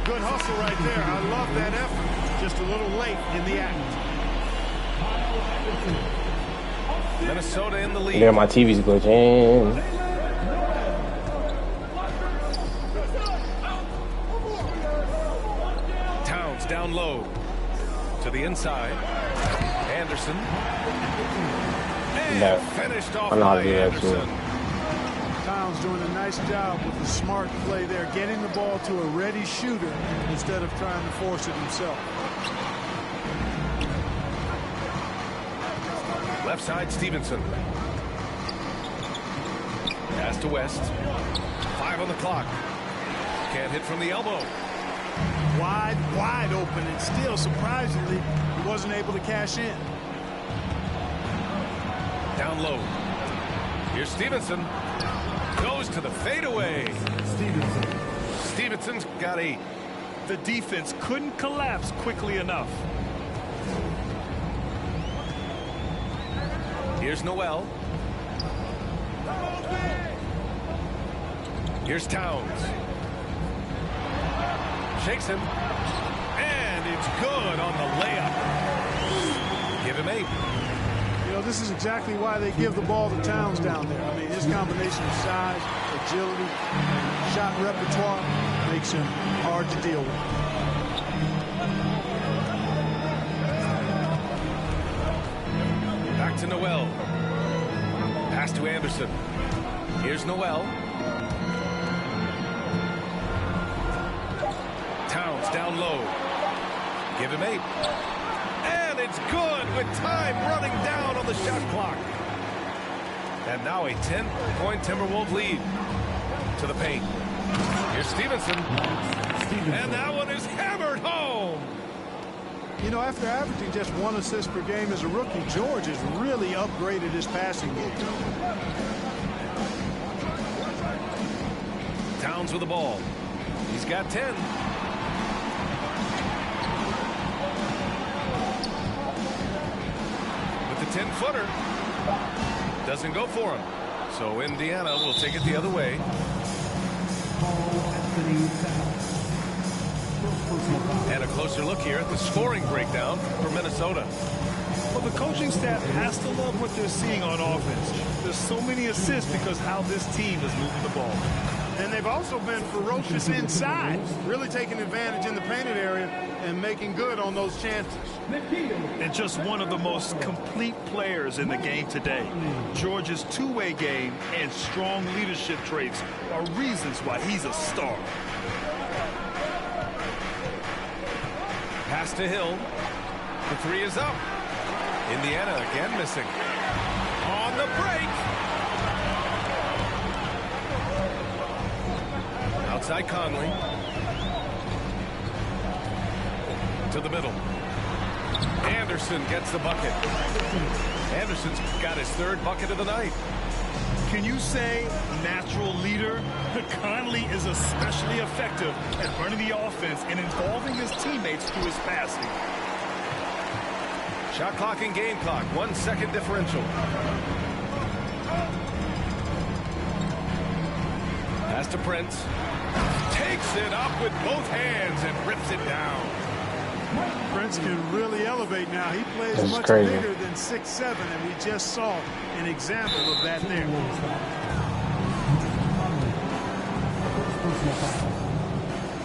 [SPEAKER 9] Good hustle right there. I love that effort. Just a little late in the act.
[SPEAKER 7] Minnesota in the lead.
[SPEAKER 1] Yeah, my TV's glitching.
[SPEAKER 7] Towns down low. To the inside. Anderson. And finished off by Anderson.
[SPEAKER 9] Towns doing a nice job with the smart play there, getting the ball to a ready shooter instead of trying to force it himself.
[SPEAKER 7] Left side, Stevenson. Pass to West. 5 on the clock. Can't hit from the elbow.
[SPEAKER 9] Wide open, and still, surprisingly, he wasn't able to cash in.
[SPEAKER 7] Down low. Here's Stevenson. Goes to the fadeaway. Stevenson's got 8.
[SPEAKER 8] The defense couldn't collapse quickly enough.
[SPEAKER 7] Here's Noel. Here's Towns. Shakes him. And it's good on the layup. Give him 8.
[SPEAKER 9] You know, this is exactly why they give the ball to Towns down there. I mean, his combination of size, agility, shot repertoire makes him hard to deal with.
[SPEAKER 7] Back to Noel. Pass to Anderson. Here's Noel. Towns down low. Give him 8. And it's good with time running down on the shot clock. And now a 10-point Timberwolves lead. To the paint. Here's Stevenson. And that one is hammered home.
[SPEAKER 9] You know, after averaging just 1 assist per game as a rookie, George has really upgraded his passing game.
[SPEAKER 7] Towns with the ball. He's got 10. With the 10-footer. Doesn't go for him. So Indiana will take it the other way. And a closer look here at the scoring breakdown for Minnesota.
[SPEAKER 8] Well, the coaching staff has to love what they're seeing on offense. There's so many assists because how this team is moving the ball.
[SPEAKER 9] And they've also been ferocious inside, really taking advantage in the painted area and making good on those chances.
[SPEAKER 8] And just one of the most complete players in the game today. George's two-way game and strong leadership traits are reasons why he's a star.
[SPEAKER 7] Pass to Hill. The 3 is up. Indiana again missing. On the break. Outside Conley. To the middle. Anderson gets the bucket. Anderson's got his 3rd bucket of the night.
[SPEAKER 8] Can you say natural leader? Conley is especially effective at running the offense and involving his teammates through his passing.
[SPEAKER 7] Shot clock and game clock. 1 second differential. Pass to Prince. Takes it up with both hands and rips it down.
[SPEAKER 9] Prince can really elevate now. He plays
[SPEAKER 1] That's
[SPEAKER 9] much
[SPEAKER 1] crazy.
[SPEAKER 9] bigger than 6'7", and we just saw an example of that there.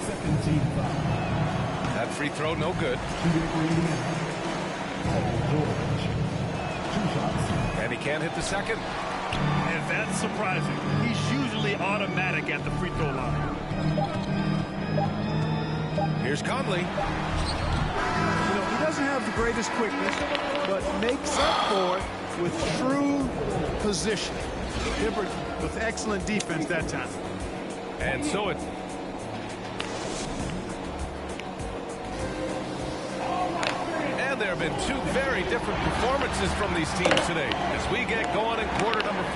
[SPEAKER 6] Second team foul.
[SPEAKER 7] That free throw, no good. And he can't hit the second.
[SPEAKER 8] And that's surprising. He's usually automatic at the free throw line.
[SPEAKER 7] Here's Conley.
[SPEAKER 9] You know, he doesn't have the greatest quickness, but makes up for it with shrewd position. Hibbert with excellent defense that time.
[SPEAKER 7] And so it. And there have been two very different performances from these teams today as we get going in quarter number 4.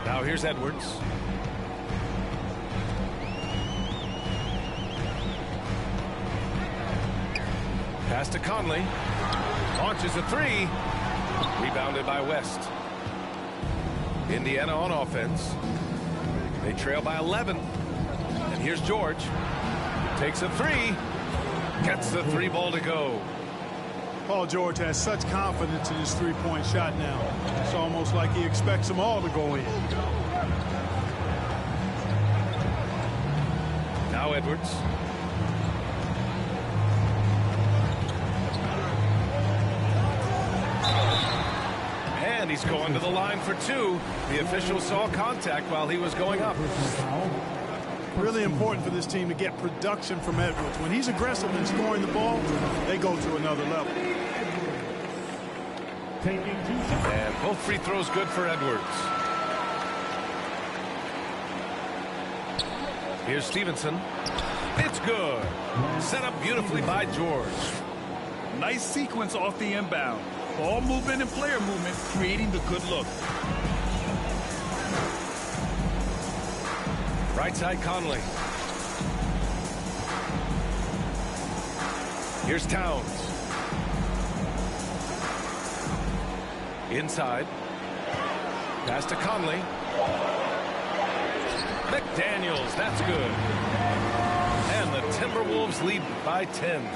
[SPEAKER 7] Now here's Edwards. Pass to Conley. Launches a three. Rebounded by West. Indiana on offense. They trail by 11. And here's George. Takes a three. Gets the 3 ball to go.
[SPEAKER 9] Paul George has such confidence in his three-point shot now. It's almost like he expects them all to go in.
[SPEAKER 7] Now Edwards. And he's going to the line for 2. The official saw contact while he was going up.
[SPEAKER 9] Really important for this team to get production from Edwards. When he's aggressive in scoring the ball, they go to another level.
[SPEAKER 7] And both free throws good for Edwards. Here's Stevenson. It's good. Set up beautifully by George.
[SPEAKER 8] Nice sequence off the inbound. Ball movement and player movement creating the good look.
[SPEAKER 7] Right side Conley. Here's Towns. Inside. Pass to Conley. McDaniels, that's good. And the Timberwolves lead by 10.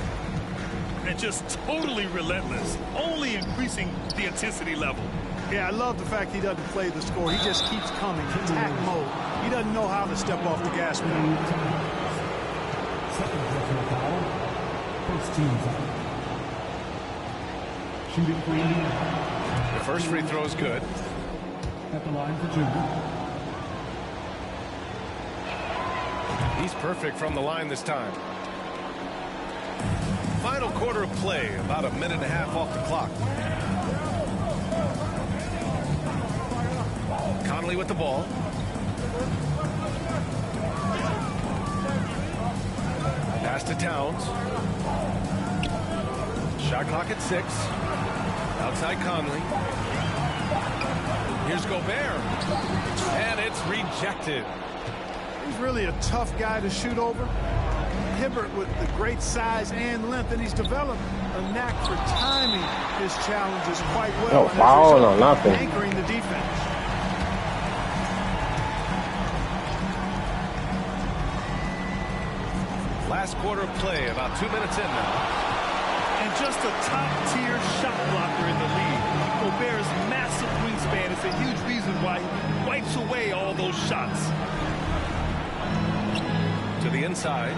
[SPEAKER 8] And just totally relentless, only increasing the intensity level.
[SPEAKER 9] Yeah, I love the fact he doesn't play the score. He just keeps coming, attack mode. He doesn't know how to step off the gas pedal.
[SPEAKER 6] Second personal foul. First team foul. Shooting for Indiana.
[SPEAKER 7] The first free throw is good.
[SPEAKER 6] At the line for 2.
[SPEAKER 7] He's perfect from the line this time. Final quarter of play, about a minute and a half off the clock. Conley with the ball. Pass to Towns. Shot clock at 6. Outside Conley. Here's Gobert. And it's rejected.
[SPEAKER 9] He's really a tough guy to shoot over. Hibbert with the great size and length, and he's developed a knack for timing his challenges quite well.
[SPEAKER 1] No foul, no nothing.
[SPEAKER 9] Anchoring the defense.
[SPEAKER 7] Last quarter of play, about 2 minutes in now.
[SPEAKER 8] And just a top-tier shot blocker in the league. Gobert's massive wingspan is a huge reason why he wipes away all those shots.
[SPEAKER 7] To the inside.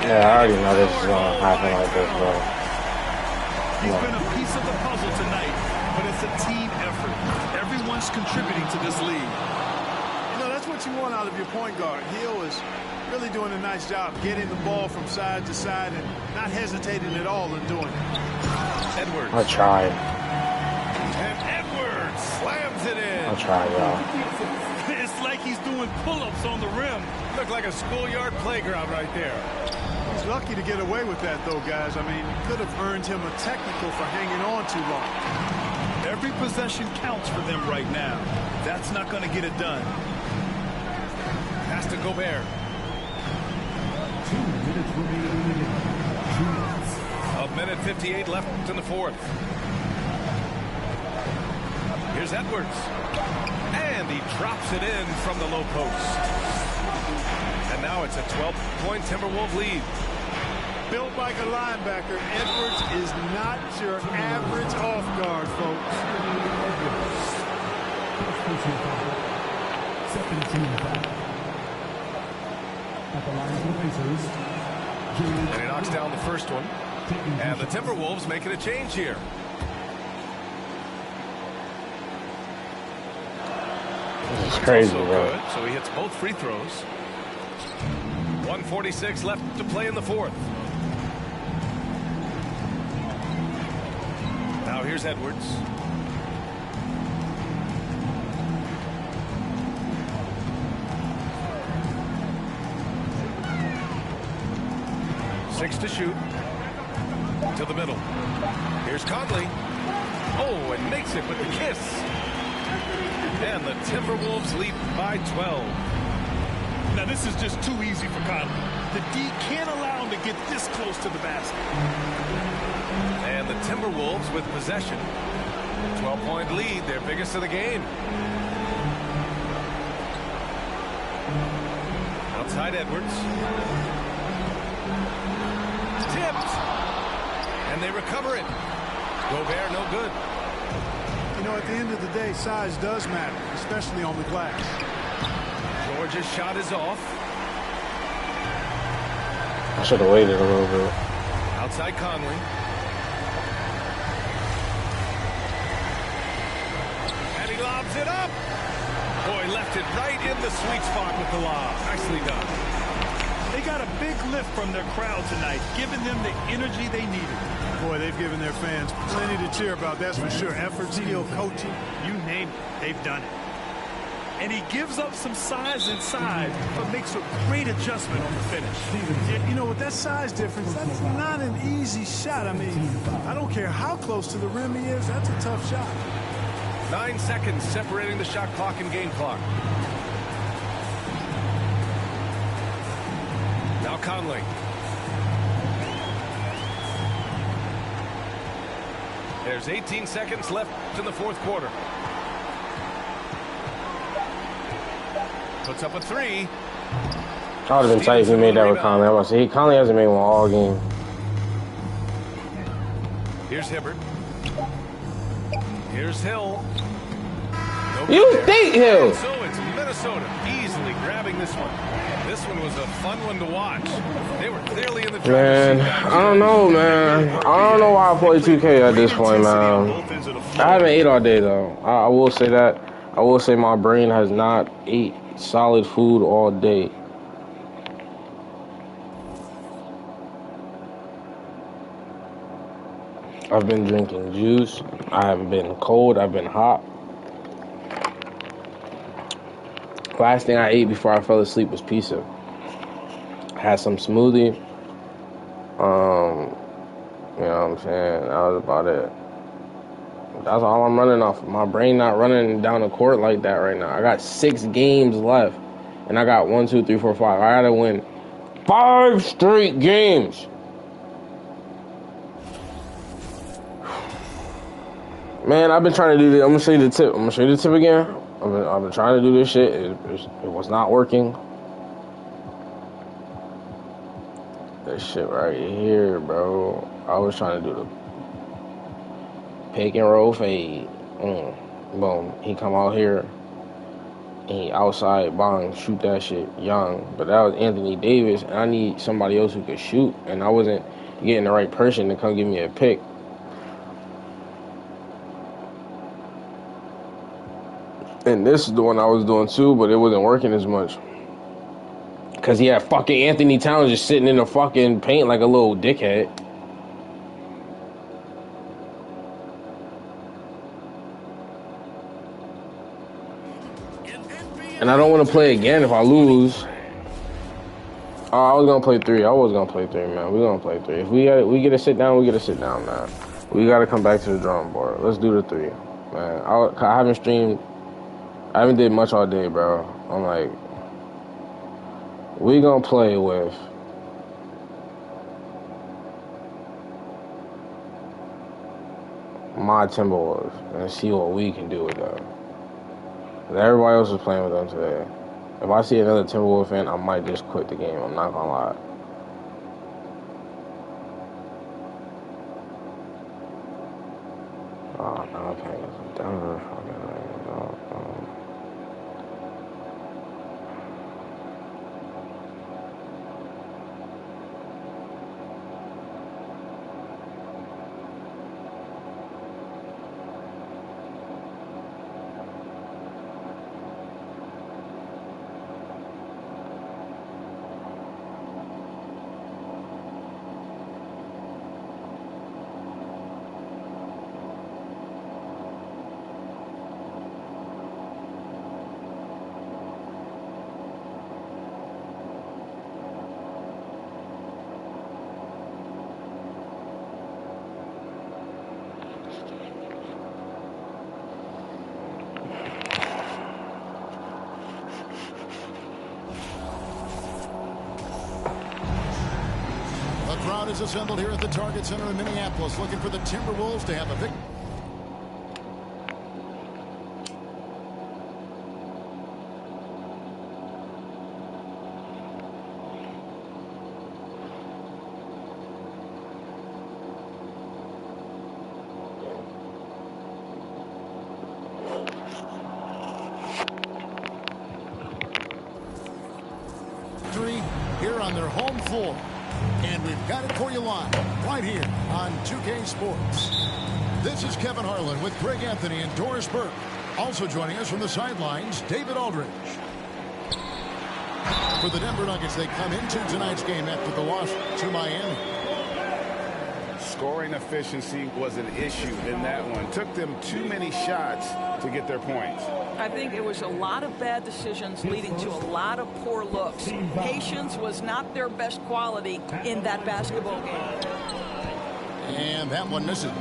[SPEAKER 1] Yeah, I already know this is going to happen like this, bro.
[SPEAKER 8] He's been a piece of the puzzle tonight, but it's a team effort. Everyone's contributing to this league.
[SPEAKER 9] You know, that's what you want out of your point guard. Hill is really doing a nice job getting the ball from side to side and not hesitating at all in doing it.
[SPEAKER 7] Edwards.
[SPEAKER 1] I tried.
[SPEAKER 7] And Edwards slams it in.
[SPEAKER 1] I tried, y'all.
[SPEAKER 8] It's like he's doing pull-ups on the rim.
[SPEAKER 7] Looked like a schoolyard playground right there.
[SPEAKER 9] He's lucky to get away with that, though, guys. I mean, could have earned him a technical for hanging on too long.
[SPEAKER 8] Every possession counts for them right now. That's not going to get it done.
[SPEAKER 7] Pass to Gobert.
[SPEAKER 6] 2 minutes remaining in the game. 2 minutes.
[SPEAKER 7] Minute 58 left in the fourth. Here's Edwards. And he drops it in from the low post. And now it's a 12-point Timberwolves lead.
[SPEAKER 9] Built like a linebacker, Edwards is not your average off guard, folks.
[SPEAKER 6] 17 foul. At the line of the Pacers,
[SPEAKER 7] And he knocks down the first one. And the Timberwolves making a change here.
[SPEAKER 1] This is crazy,
[SPEAKER 7] Also
[SPEAKER 1] bro.
[SPEAKER 7] good, so he hits both free throws. 1:46 left to play in the fourth. Now here's Edwards. Six to shoot. To the middle. Here's Conley. Oh, and makes it with the kiss. And the Timberwolves lead by 12.
[SPEAKER 8] Now, this is just too easy for Conley. The D can't allow him to get this close to the basket.
[SPEAKER 7] And the Timberwolves with possession. 12-point lead, their biggest of the game. Outside Edwards. Tipped. And they recover it. Gobert no good.
[SPEAKER 9] You know, at the end of the day, size does matter, especially on the glass.
[SPEAKER 7] George's shot is off.
[SPEAKER 1] I should have waited a little bit.
[SPEAKER 7] Outside Conley. And he lobs it up. Boy, left it right in the sweet spot with the lob. Nicely done.
[SPEAKER 8] They got a big lift from their crowd tonight, giving them the energy they needed.
[SPEAKER 9] Boy, they've given their fans plenty to cheer about, that's for sure. Effort, skill, coaching,
[SPEAKER 8] You name it, they've done it. And he gives up some size inside, but makes a great adjustment on the finish.
[SPEAKER 9] Yeah, you know, with that size difference, that's not an easy shot. I mean, I don't care how close to the rim he is, that's a tough shot.
[SPEAKER 7] 9 seconds separating the shot clock and game clock. Now Conley. There's 18 seconds left in the fourth quarter. Puts up a three.
[SPEAKER 1] I would have been tight if he made that with Conley. I was about to say, Conley hasn't made one all game.
[SPEAKER 7] Here's Hibbert. Here's Hill. No
[SPEAKER 1] You
[SPEAKER 7] good there.
[SPEAKER 1] think Hill?
[SPEAKER 7] And so it's Minnesota easily grabbing this one. This one was a fun one to watch. They were clearly in the driver's
[SPEAKER 1] Man,
[SPEAKER 7] seat.
[SPEAKER 1] I don't know, man. I don't know why I play 2K at this point, man. I haven't ate all day, though. I will say that. I will say my brain has not ate solid food all day. I've been drinking juice. I haven't been cold. I've been hot. Last thing I ate before I fell asleep was pizza. I had some smoothie. You know what I'm saying? That was about it. That's all I'm running off. My brain not running down the court like that right now. I got 6 games left. And I got 1, 2, 3, 4, 5. I gotta win 5 straight games. Man, I've been trying to do this. I'm gonna show you the tip. I'm gonna show you the tip again. I've been trying to do this shit. It was not working. This shit right here, bro. I was trying to do the pick and roll fade. Boom. He come out here. And he outside, bang, shoot that shit. Young. But that was Anthony Davis. And I need somebody else who could shoot. And I wasn't getting the right person to come give me a pick. And this is the one I was doing too, but it wasn't working as much. Because he had fucking Anthony Towns just sitting in the fucking paint like a little dickhead. And I don't want to play again if I lose. Oh, I was going to play 3. I was going to play 3, man. We're going to play 3. If we get to sit down, we get to sit down, man. We got to come back to the drawing board. Let's do the 3. Man, I haven't streamed. I haven't did much all day, bro. I'm like, we gonna play with my Timberwolves and see what we can do with them. Everybody else is playing with them today. If I see another Timberwolves fan, I might just quit the game. I'm not gonna lie. Oh no, I can't get some Denver.
[SPEAKER 2] Crowd is assembled here at the Target Center in Minneapolis, looking for the Timberwolves to have a victory. Here on their home floor. And we've got it for you live, right here on 2K Sports. This is Kevin Harlan with Greg Anthony and Doris Burke. Also joining us from the sidelines, David Aldridge. For the Denver Nuggets, they come into tonight's game after the loss to Miami.
[SPEAKER 3] Scoring efficiency was an issue in that one. Took them too many shots to get their points.
[SPEAKER 11] I think it was a lot of bad decisions leading to a lot of poor looks. Patience was not their best quality in that basketball game.
[SPEAKER 2] And that one misses.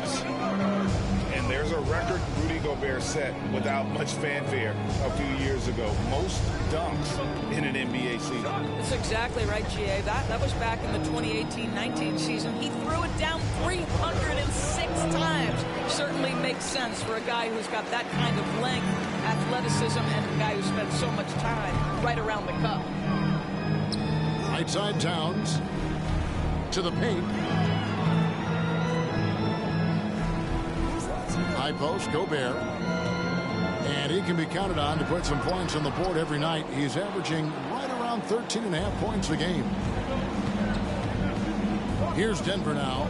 [SPEAKER 3] And there's a record Rudy Gobert set without much fanfare a few years ago. Most dunks in an NBA season.
[SPEAKER 11] That's exactly right, GA. That was back in the 2018-19 season. He threw it down 306 times. Certainly makes sense for a guy who's got that kind of length, athleticism, and a guy who spent so much time right around the cup.
[SPEAKER 2] Right side Towns to the paint. High post, Gobert. And he can be counted on to put some points on the board every night. He's averaging right around 13.5 points a game. Here's Denver now.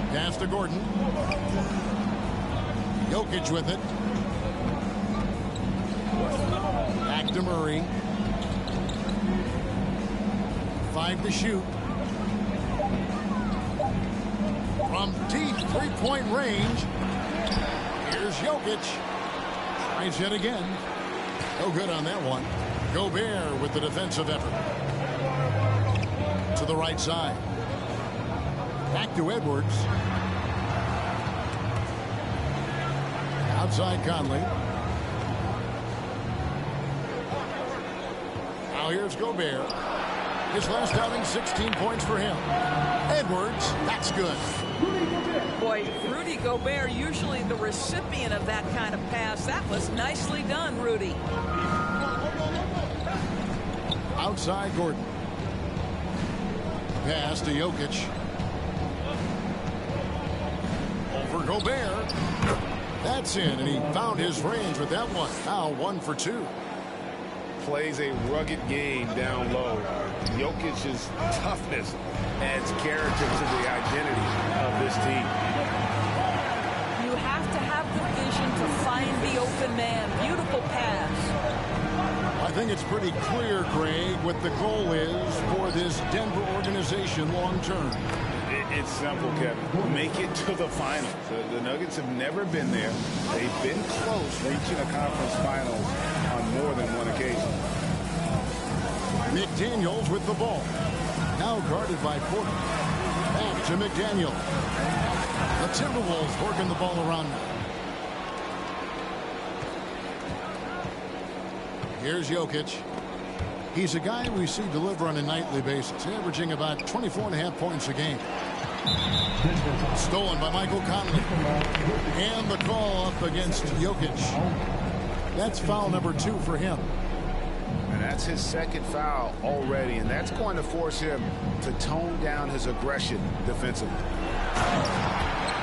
[SPEAKER 2] Pass to Gordon. Jokic with it. Back to Murray. 5 to shoot. From deep three-point range. Here's Jokic. Tries it again. No good on that one. Gobert with the defensive effort. To the right side. Back to Edwards. Outside Conley. Now here's Gobert. His last outing, 16 points for him. Edwards, that's good.
[SPEAKER 11] Boy, Rudy Gobert, usually the recipient of that kind of pass. That was nicely done, Rudy.
[SPEAKER 2] Outside Gordon. Pass to Jokic. Over Gobert. That's in, and he found his range with that one. Now 1 for 2.
[SPEAKER 3] Plays a rugged game down low. Jokic's toughness adds character to the identity of this team.
[SPEAKER 11] You have to have the vision to find the open man. Beautiful pass.
[SPEAKER 2] I think it's pretty clear, Greg, what the goal is for this Denver organization long term.
[SPEAKER 3] It's simple, Kevin. Make it to the finals. The Nuggets have never been there. They've been close reaching a conference finals on more than one occasion.
[SPEAKER 2] McDaniels with the ball. Now guarded by Porter. Back to McDaniel. The Timberwolves working the ball around now. Here's Jokic. He's a guy we see deliver on a nightly basis, averaging about 24.5 points a game. Stolen by Michael Conley. And the call up against Jokic. That's foul number 2 for him.
[SPEAKER 3] And that's his second foul already, and that's going to force him to tone down his aggression defensively.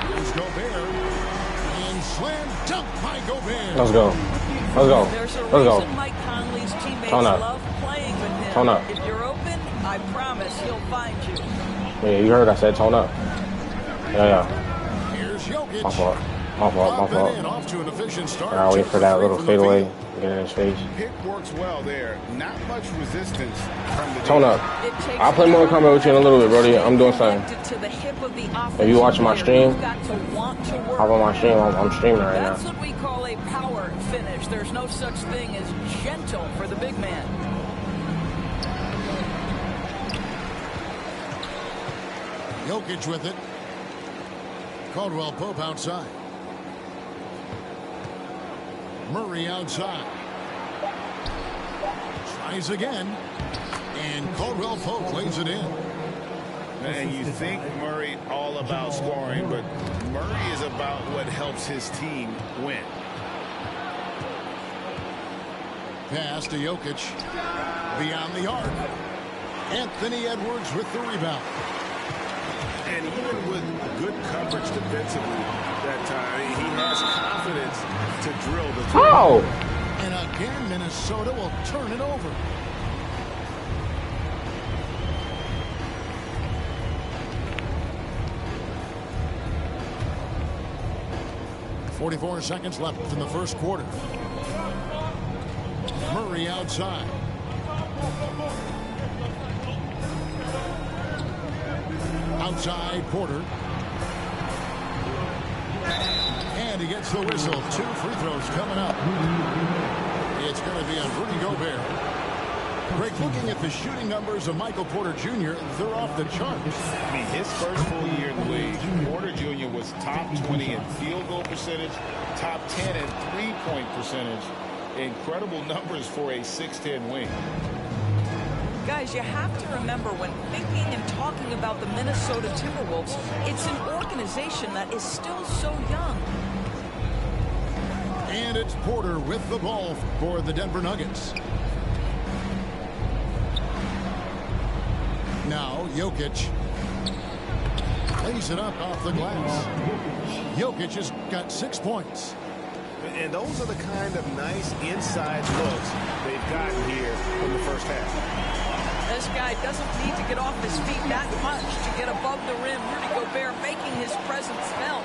[SPEAKER 2] Here's Gobert. And slam dunk by Gobert.
[SPEAKER 1] Let's go. Let's go.
[SPEAKER 11] There's a
[SPEAKER 1] Let's go.
[SPEAKER 11] reason Mike Conley's teammates
[SPEAKER 1] Tone up.
[SPEAKER 11] love playing with him.
[SPEAKER 1] Tone up.
[SPEAKER 11] If you're open, I promise he'll find you.
[SPEAKER 1] Yeah, you heard I said tone up. Yeah.
[SPEAKER 2] Here's Jokic.
[SPEAKER 1] My fault. My fault. My fault.
[SPEAKER 2] And off to an efficient start.
[SPEAKER 1] I'll wait for that little fadeaway. Get in his face.
[SPEAKER 3] Pick works well there. Not much resistance from the
[SPEAKER 1] Tone up. I'll play Mortal Kombat with you in a little bit, Brody. I'm doing something. If you watching my stream, hop on my stream. I'm streaming right now.
[SPEAKER 11] That's what we call a power finish. There's no such thing as gentle for the big man.
[SPEAKER 2] Jokic with it. Caldwell Pope outside. Murray outside. Tries again. And Caldwell Pope lays it in.
[SPEAKER 3] And you think Murray all about scoring, but Murray is about what helps his team win.
[SPEAKER 2] Pass to Jokic. Beyond the arc. Anthony Edwards with the rebound.
[SPEAKER 3] And even with good coverage defensively that time, he has confidence to drill the three.
[SPEAKER 1] Oh!
[SPEAKER 2] And again, Minnesota will turn it over. .44 seconds left in the first quarter. Murray outside. Outside Porter. And he gets the whistle. 2 free throws coming up. It's going to be on Rudy Gobert. Greg, looking at the shooting numbers of Michael Porter Jr., they're off the charts.
[SPEAKER 3] I mean, his first full year in the league, Porter Jr. was top 20 in field goal percentage, top 10 in three-point percentage. Incredible numbers for a 6'10" wing.
[SPEAKER 11] Guys, you have to remember when thinking and talking about the Minnesota Timberwolves, it's an organization that is still so young.
[SPEAKER 2] And it's Porter with the ball for the Denver Nuggets. Now Jokic lays it up off the glass. Jokic has got 6 points.
[SPEAKER 3] And those are the kind of nice inside looks they've gotten here in the first half.
[SPEAKER 11] This guy doesn't need to get off his feet that much to get above the rim. Rudy Gobert making his presence felt.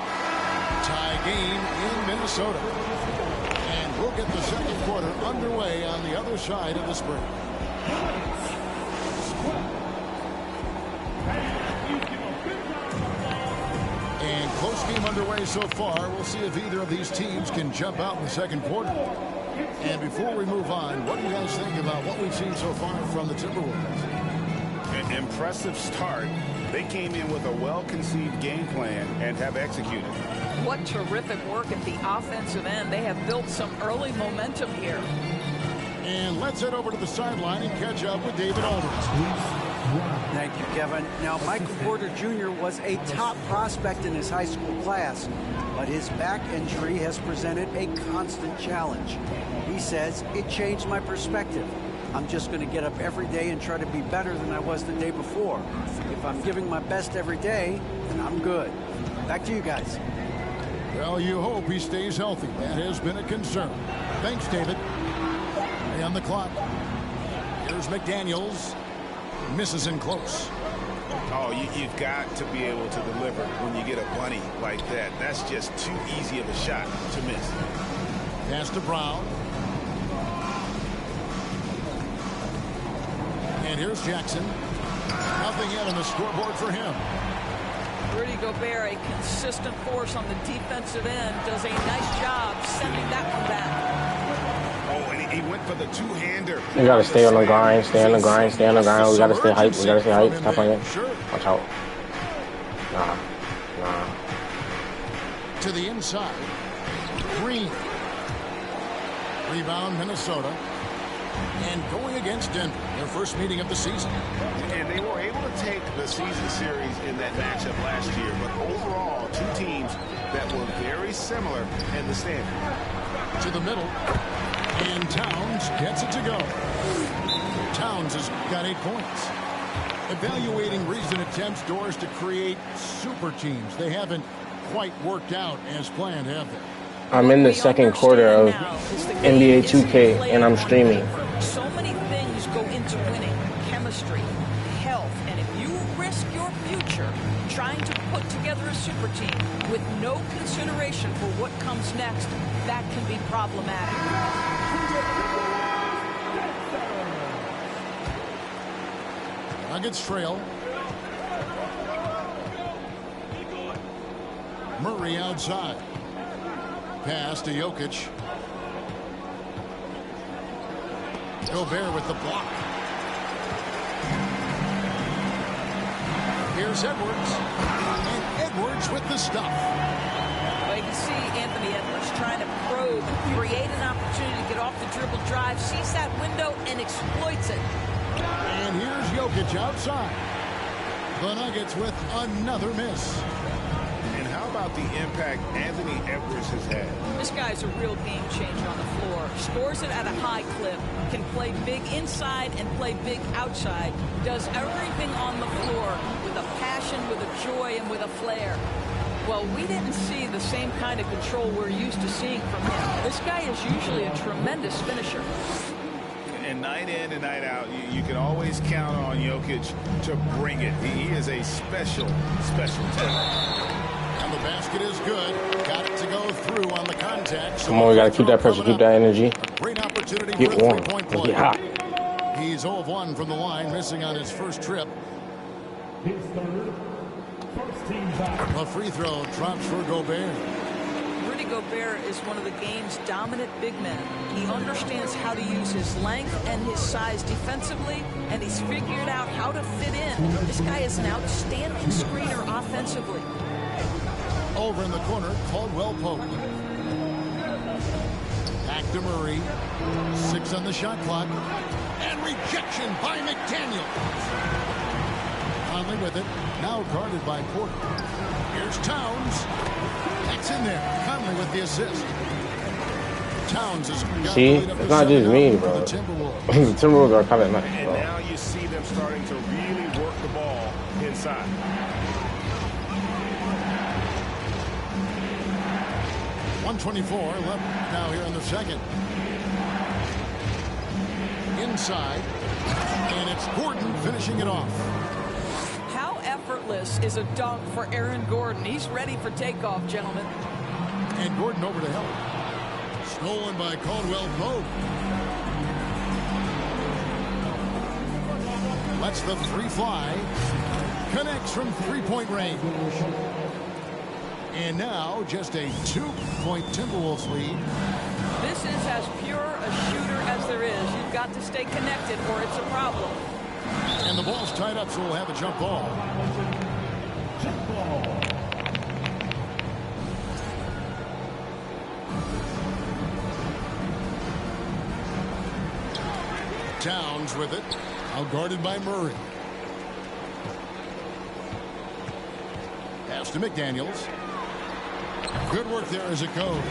[SPEAKER 2] Tie game in Minnesota. And we'll get the second quarter underway on the other side of this break. And close game underway so far. We'll see if either of these teams can jump out in the second quarter. And before we move on, what do you guys think about what we've seen so far from the Timberwolves?
[SPEAKER 3] An impressive start. They came in with a well-conceived game plan and have executed.
[SPEAKER 11] What terrific work at the offensive end. They have built some early momentum here.
[SPEAKER 2] And let's head over to the sideline and catch up with David Aldridge.
[SPEAKER 5] Thank you, Kevin. Now, Michael Porter Jr. was a top prospect in his high school class, but his back injury has presented a constant challenge. He says, it changed my perspective. I'm just going to get up every day and try to be better than I was the day before. If I'm giving my best every day, then I'm good. Back to you guys.
[SPEAKER 2] Well, you hope he stays healthy. That has been a concern. Thanks, David. And the clock. Here's McDaniels. Misses in close.
[SPEAKER 3] Oh, you've got to be able to deliver when you get a bunny like that. That's just too easy of a shot to miss.
[SPEAKER 2] Pass to Brown. And here's Jackson. Nothing yet on the scoreboard for him.
[SPEAKER 11] Rudy Gobert, a consistent force on the defensive end, does a nice job sending that one back.
[SPEAKER 3] Oh, and he went for the two-hander.
[SPEAKER 1] You gotta stay on the grind, stay on the grind, stay on the grind. We gotta stay hyped. We gotta stay hyped. Stop playing. Watch out. Nah.
[SPEAKER 2] To the inside. Green. Rebound, Minnesota. And going against Denver, their first meeting of the season.
[SPEAKER 3] And they were able to take the season series in that matchup last year, but overall, two teams that were very similar in the standing.
[SPEAKER 2] To the middle, and Towns gets it to go. Towns has got 8 points. Evaluating recent attempts, Doors, to create super teams. They haven't quite worked out as planned, have they?
[SPEAKER 1] I'm in the second quarter of NBA 2K, and I'm streaming.
[SPEAKER 11] So many things go into winning. Chemistry, health, and if you risk your future trying to put together a super team with no consideration for what comes next, that can be problematic.
[SPEAKER 2] Nuggets trail. Murray outside. Pass to Jokic. Gobert with the block. Here's Edwards. And Edwards with the stuff.
[SPEAKER 11] Well, you can see Anthony Edwards trying to probe, create an opportunity to get off the dribble drive, sees that window, and exploits it.
[SPEAKER 2] And here's Jokic outside. The Nuggets with another miss.
[SPEAKER 3] And how about the impact Anthony Edwards has had?
[SPEAKER 11] This guy's a real game changer on the floor. Scores it at a high clip. Can play big inside and play big outside. Does everything on the floor with a passion, with a joy, and with a flair. Well, we didn't see the same kind of control we're used to seeing from him. This guy is usually a tremendous finisher.
[SPEAKER 3] And night in and night out, you can always count on Jokic to bring it. He is a special talent.
[SPEAKER 2] And the basket is good. Got it to go through on the contact.
[SPEAKER 1] Come on, we gotta keep that pressure, keep that energy.
[SPEAKER 2] Great opportunity
[SPEAKER 1] Get
[SPEAKER 2] for a
[SPEAKER 1] warm.
[SPEAKER 2] three-point
[SPEAKER 1] Let's
[SPEAKER 2] play.
[SPEAKER 1] get hot.
[SPEAKER 2] He's 0 of 1 from the line, missing on his first trip.
[SPEAKER 6] His third, first team foul.
[SPEAKER 2] A free throw drops for Gobert.
[SPEAKER 11] Rudy Gobert is one of the game's dominant big men. He understands how to use his length and his size defensively, and he's figured out how to fit in. This guy is an outstanding screener offensively.
[SPEAKER 2] Over in the corner, Caldwell Pope. Back to Murray. 6 on the shot clock. And rejection by McDaniel. Conley with it. Now guarded by Porter. Here's Towns. That's in there. Conley with the assist. Towns has got
[SPEAKER 1] See,
[SPEAKER 2] the lead up
[SPEAKER 1] it's
[SPEAKER 2] to
[SPEAKER 1] not just
[SPEAKER 2] 7
[SPEAKER 1] me,
[SPEAKER 2] for
[SPEAKER 1] bro.
[SPEAKER 2] the Timberwolves.
[SPEAKER 1] The Timberwolves are kind of nice,
[SPEAKER 3] And
[SPEAKER 1] bro.
[SPEAKER 3] now you see them starting to really work the ball inside.
[SPEAKER 2] .124 left now here in the second. Inside. And it's Gordon finishing it off.
[SPEAKER 11] How effortless is a dunk for Aaron Gordon? He's ready for takeoff, gentlemen.
[SPEAKER 2] And Gordon over to help. Stolen by Caldwell Pope. Lets the three fly. Connects from three-point range. And now just a 2-point Timberwolves lead.
[SPEAKER 11] This is as pure a shooter as there is. You've got to stay connected or it's a problem.
[SPEAKER 2] And the ball's tied up, so we'll have a jump ball.
[SPEAKER 6] Jump ball.
[SPEAKER 2] Towns with it. Out guarded by Murray. Pass to McDaniels. Good work there as it goes.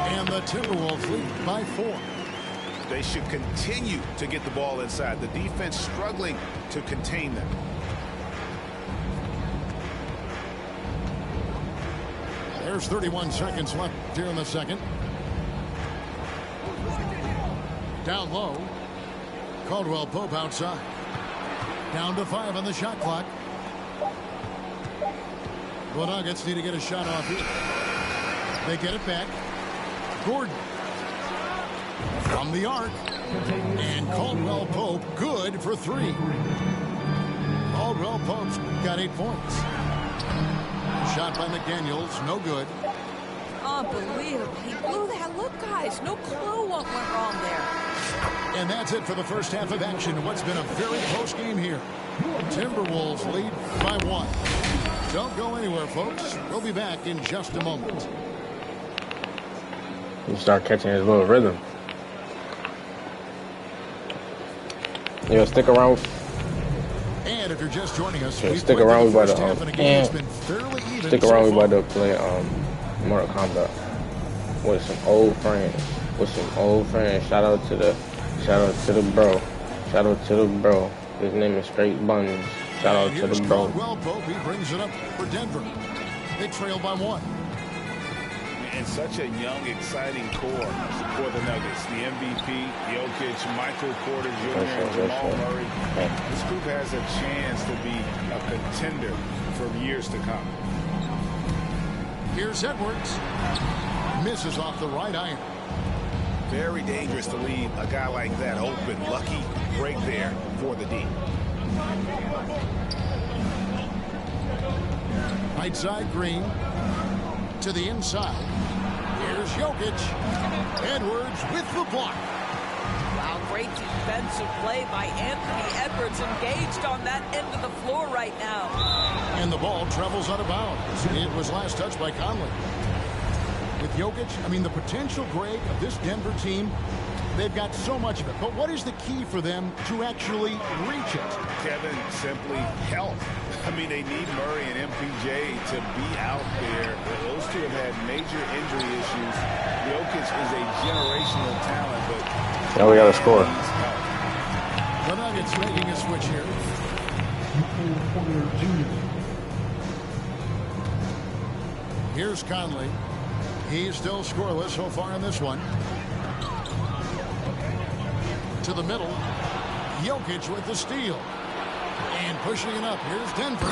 [SPEAKER 2] And the Timberwolves lead by 4.
[SPEAKER 3] They should continue to get the ball inside. The defense struggling to contain them.
[SPEAKER 2] There's 31 seconds left here in the second. Down low. Caldwell Pope outside. Down to 5 on the shot clock. The Nuggets need to get a shot off here. They get it back. Gordon. From the arc. And Caldwell Pope good for 3. Caldwell Pope's got 8 points. Shot by McDaniels, no good.
[SPEAKER 11] Unbelievable. He blew that. Look, guys, no clue what went wrong there.
[SPEAKER 2] And that's it for the first half of action in what's been a very close game here. Timberwolves lead by 1. Don't go anywhere, folks. We'll be back in just a moment.
[SPEAKER 1] You start catching his little rhythm. Yo, stick around.
[SPEAKER 2] And if you're just joining us,
[SPEAKER 1] Yeah,
[SPEAKER 2] we've
[SPEAKER 1] stick
[SPEAKER 2] played
[SPEAKER 1] around.
[SPEAKER 2] the
[SPEAKER 1] We about
[SPEAKER 2] first
[SPEAKER 1] to
[SPEAKER 2] half of the game. It's been fairly even
[SPEAKER 1] stick
[SPEAKER 2] so
[SPEAKER 1] around. We
[SPEAKER 2] far.
[SPEAKER 1] about to play Mortal Kombat with some old friends. Shout out to the bro. Shout out to the bro. His name is Straight Buns. Shout out to the bro.
[SPEAKER 2] Well, He brings it up for Denver. They trail by 1.
[SPEAKER 3] And such a young, exciting core for the Nuggets. The MVP, Jokic, Michael Porter Jr., and Jamal Murray. This group has a chance to be a contender for years to come.
[SPEAKER 2] Here's Edwards. Misses off the right iron.
[SPEAKER 3] Very dangerous to leave a guy like that open. Lucky break there for the D.
[SPEAKER 2] Right side, Green. To the inside. Here's Jokic. Edwards with the block.
[SPEAKER 11] Wow, great defensive play by Anthony Edwards, engaged on that end of the floor right now.
[SPEAKER 2] And the ball travels out of bounds. It was last touched by Conley. With Jokic, I mean, the potential, Greg, of this Denver team, they've got so much of it. But what is the key for them to actually reach it?
[SPEAKER 3] Kevin, simply health. I mean, they need Murray and MPJ to be out there. Those two have had major injury issues. Jokic is a generational talent, but
[SPEAKER 1] now we got to score.
[SPEAKER 2] The Nuggets making a switch here. Here's Conley. He's still scoreless so far in this one. To the middle. Jokic with the steal. And pushing it up. Here's Denver.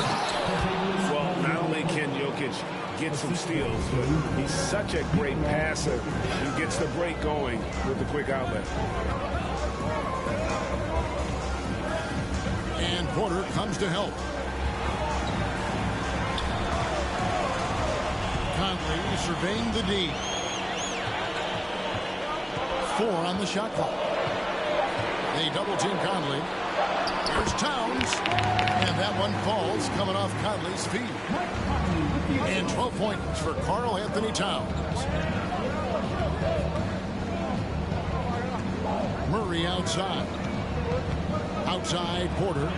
[SPEAKER 3] Well, not only can Jokic get some steals, but he's such a great passer. He gets the break going with the quick outlet.
[SPEAKER 2] And Porter comes to help. Conley surveying the D. 4 on the shot clock. They double team Conley. Here's Towns. And that one falls coming off Conley's feet. And 12 points for Karl Anthony Towns. Murray outside. Outside Porter.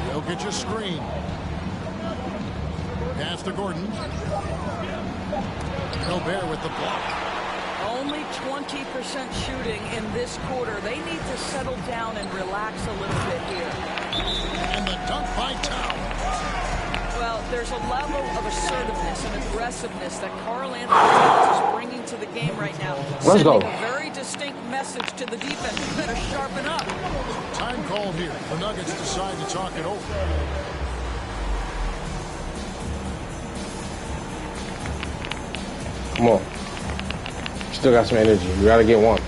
[SPEAKER 2] Jokic a screen. Pass to Gordon. Gobert with the block.
[SPEAKER 11] Only 20% shooting in this quarter. They need to settle down and relax a little bit here.
[SPEAKER 2] And the dunk by Towns.
[SPEAKER 11] Well, there's a level of assertiveness and aggressiveness that Karl Anthony Towns is bringing to the game right now.
[SPEAKER 1] Let's go.
[SPEAKER 11] Sending a very distinct message to the defense. You better sharpen up.
[SPEAKER 2] Time called here. The Nuggets decide to talk it over.
[SPEAKER 1] Come on. Still got some energy. We got to get one.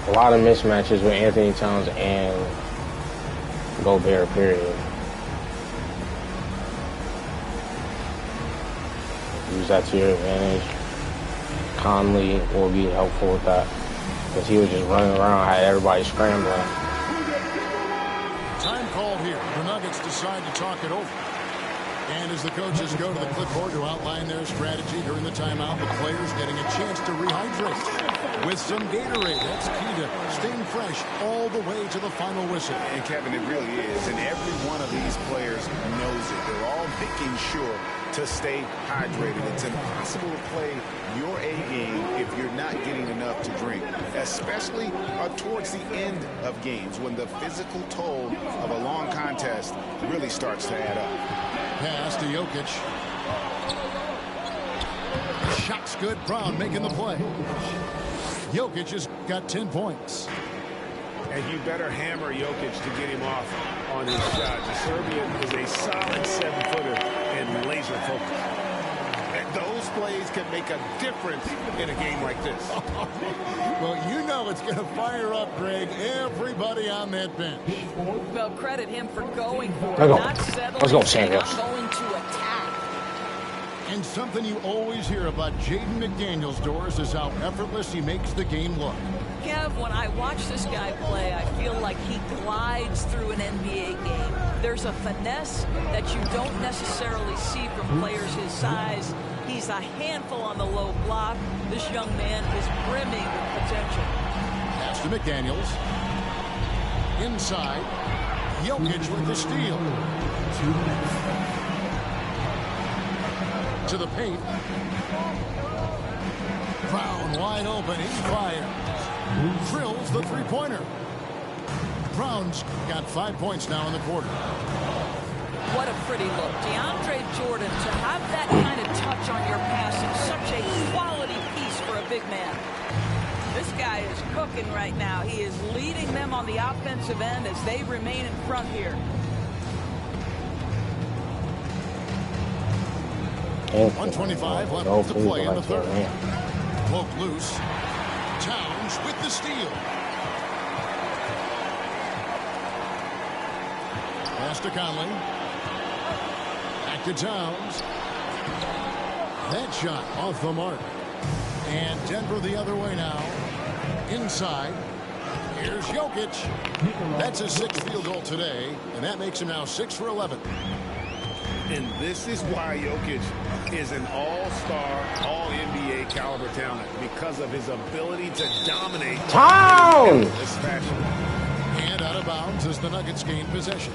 [SPEAKER 1] A lot of mismatches with Anthony Towns and Gobert, period. Use that to your advantage. Conley will be helpful with that because he was just running around, had everybody scrambling.
[SPEAKER 2] Time called here. The Nuggets decide to talk it over. And as the coaches go to the clipboard to outline their strategy during the timeout, the players getting a chance to rehydrate with some Gatorade. That's key to staying fresh all the way to the final whistle.
[SPEAKER 3] And Kevin, it really is. And every one of these players knows it. They're all making sure to stay hydrated. It's impossible to play your A game if you're not getting enough to drink, especially towards the end of games when the physical toll of a long contest really starts to add up.
[SPEAKER 2] Pass to Jokic. Shot's good. Brown making the play. Jokic has got 10 points.
[SPEAKER 3] And you better hammer Jokic to get him off on his shot. The Serbian is a solid 7-footer and laser focused. Those plays can make a difference in a game like this.
[SPEAKER 2] Well, you know it's going to fire up, Greg, everybody on that bench.
[SPEAKER 11] Well, credit him for going for it,
[SPEAKER 1] Let's go.
[SPEAKER 11] not settling.
[SPEAKER 1] Let's go,
[SPEAKER 11] saying,
[SPEAKER 1] Samuels.
[SPEAKER 11] I'm going to attack.
[SPEAKER 2] And something you always hear about Jaden McDaniels, Doris, is how effortless he makes the game look.
[SPEAKER 11] Kev, when I watch this guy play, I feel like he glides through an NBA game. There's a finesse that you don't necessarily see from players his size. He's a handful on the low block. This young man is brimming with potential.
[SPEAKER 2] Pass to McDaniels. Inside. Jokic with the steal. To the paint. Brown wide open. He fires. Drills the three-pointer. Brown's got 5 points now in the quarter.
[SPEAKER 11] What a pretty look. DeAndre Jordan, to have that kind of touch on your passing, such a quality piece for a big man. This guy is cooking right now. He is leading them on the offensive end as they remain in front here.
[SPEAKER 2] 1:25 left to play in the third. Poke loose. Towns with the steal. Pass to Conley. Back to Towns. That shot off the mark. And Denver the other way now. Inside. Here's Jokic. That's his 6th field goal today, and that makes him now 6 for 11.
[SPEAKER 3] And this is why Jokic is an all-star, all-NBA caliber talent, because of his ability to dominate.
[SPEAKER 1] Town!
[SPEAKER 3] This fashion.
[SPEAKER 2] And out of bounds as the Nuggets gain possession.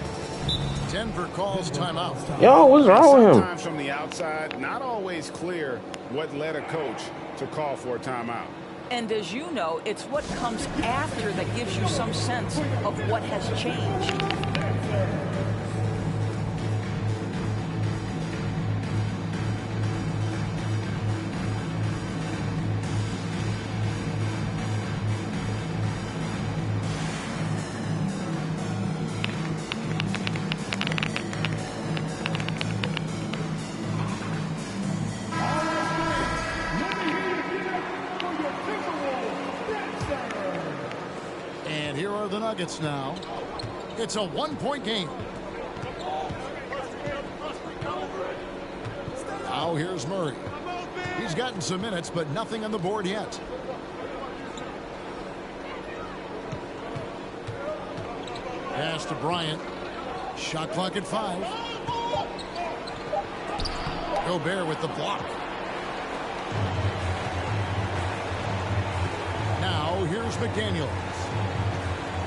[SPEAKER 2] Denver calls timeout.
[SPEAKER 1] Yo, what's wrong with him?
[SPEAKER 3] Sometimes from the outside, not always clear what led a coach to call for a timeout.
[SPEAKER 11] And as you know, it's what comes after that gives you some sense of what has changed.
[SPEAKER 2] The Nuggets now. It's a 1-point game. Now here's Murray. He's gotten some minutes, but nothing on the board yet. Pass to Bryant. Shot clock at 5. Gobert with the block. Now here's McDaniels.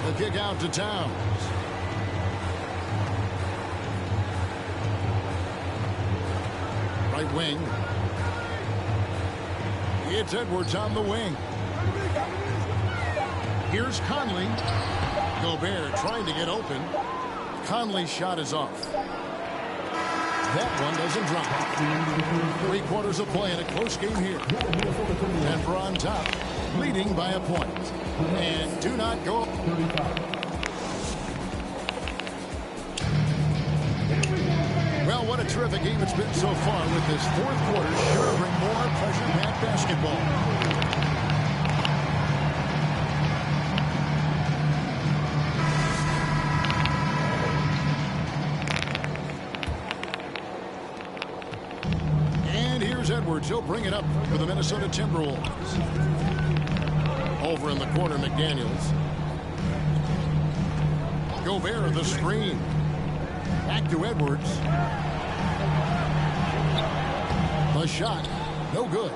[SPEAKER 2] The kick out to Towns. Right wing. It's Edwards on the wing. Here's Conley. Gobert trying to get open. Conley's shot is off. That one doesn't drop. 3/4 of play in a close game here. Denver on top, leading by a point. And do not go. Well, what a terrific game it's been so far, with this 4th quarter sure to bring more pressure-packed basketball. And here's Edwards. He'll bring it up for the Minnesota Timberwolves. Over in the corner, McDaniels. Gobert the screen. Back to Edwards. The shot, no good.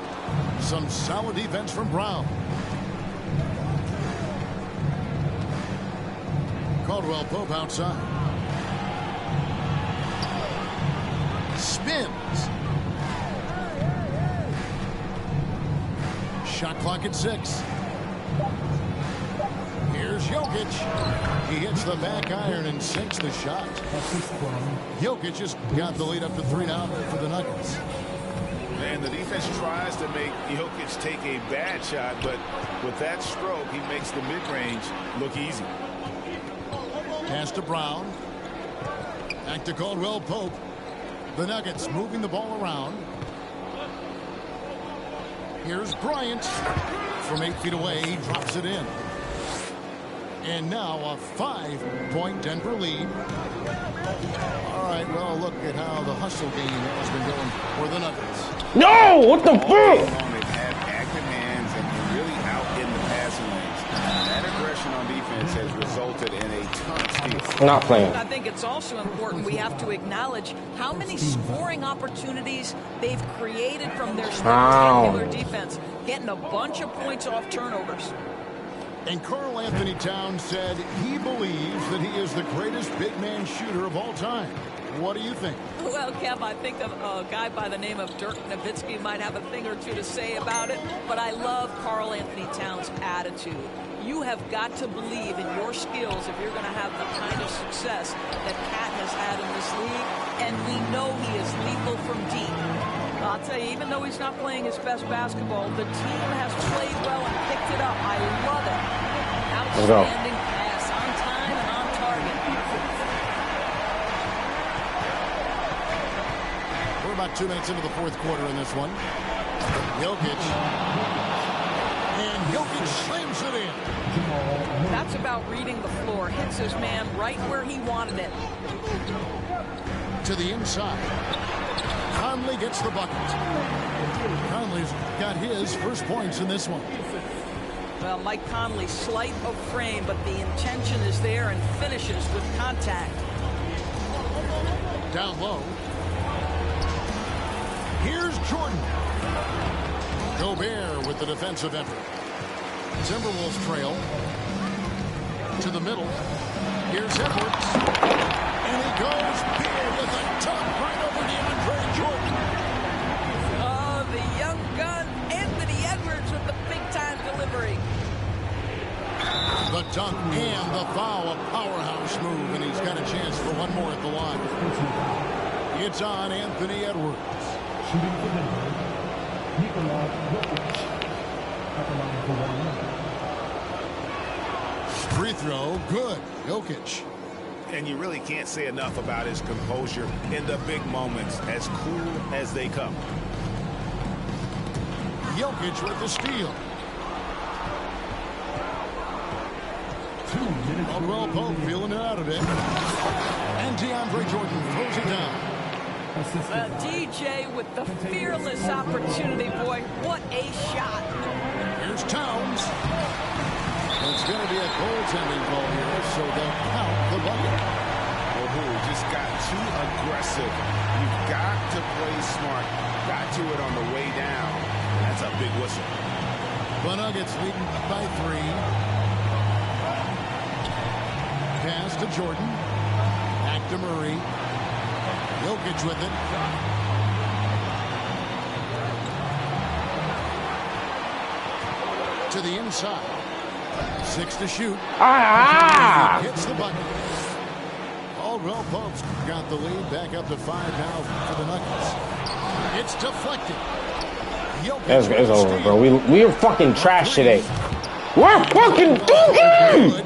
[SPEAKER 2] Some solid defense from Brown. Caldwell Pope outside. Spins. Shot clock at 6. Here's Jokic. He hits the back iron and sinks the shot. Jokic just got the lead up to 3 now for the Nuggets.
[SPEAKER 3] And the defense tries to make Jokic take a bad shot, but with that stroke, he makes the mid-range look easy.
[SPEAKER 2] Pass to Brown. Back to Caldwell Pope. The Nuggets moving the ball around. Here's Bryant. From 8 feet away, he drops it in. And now a 5-point Denver lead. All right, well, look at how the hustle game has been going for the Nuggets.
[SPEAKER 1] No! What the fuck?
[SPEAKER 3] They've had active hands and really out in the passing lanes. That aggression on defense has resulted in a ton of steals.
[SPEAKER 1] Not playing.
[SPEAKER 11] I think it's also important we have to acknowledge how many scoring opportunities they've created from their spectacular defense, getting a bunch of points off turnovers.
[SPEAKER 2] And Karl Anthony Towns said he believes that he is the greatest big man shooter of all time. What do you think?
[SPEAKER 11] Well, Kev, I think a guy by the name of Dirk Nowitzki might have a thing or two to say about it, but I love Karl Anthony Towns' attitude. You have got to believe in your skills if you're going to have the kind of success that Cat has had in this league, and we know he is lethal from deep. I'll tell you, even though he's not playing his best basketball, the team has played well and picked it up. I love it. Outstanding pass, on time and on target.
[SPEAKER 2] We're about 2 minutes into the fourth quarter in this one. Jokic. And Jokic slams it in.
[SPEAKER 11] That's about reading the floor. Hits his man right where he wanted it.
[SPEAKER 2] To the inside. Conley gets the bucket. Conley's got his first points in this one.
[SPEAKER 11] Well, Mike Conley, slight of frame, but the intention is there and finishes with contact.
[SPEAKER 2] Down low. Here's Jordan. Gobert with the defensive effort. Timberwolves trail. To the middle. Here's Edwards. And he goes big with a dunk right over DeAndre Jordan.
[SPEAKER 11] Oh, the young gun, Anthony Edwards with the big-time delivery.
[SPEAKER 2] The dunk and the foul, a powerhouse move, and he's got a chance for one more at the line. It's on Anthony Edwards.
[SPEAKER 6] Shooting for Denver, Nikola Jokic at the line for one.
[SPEAKER 2] Free throw, good. Jokic.
[SPEAKER 3] And you really can't say enough about his composure in the big moments, as cool as they come.
[SPEAKER 2] Jokic with the steal. Caldwell Pope feeling it out a bit. And DeAndre Jordan throws it down.
[SPEAKER 11] DJ with the fearless opportunity, boy. What a shot.
[SPEAKER 2] Here's Towns. It's going to be a goaltending call here, so they'll count the bucket.
[SPEAKER 3] Oh, just got too aggressive. You've got to play smart. Got to it on the way down. That's a big whistle.
[SPEAKER 2] The Nuggets leading by 3. Pass to Jordan. Back to Murray. Jokic with it. To the inside. 6 to shoot. Hits the bucket. Caldwell Pope's got the lead back up to 5 now for the Nuggets. It's deflected.
[SPEAKER 1] It's over, bro. We are fucking trash today. We're fucking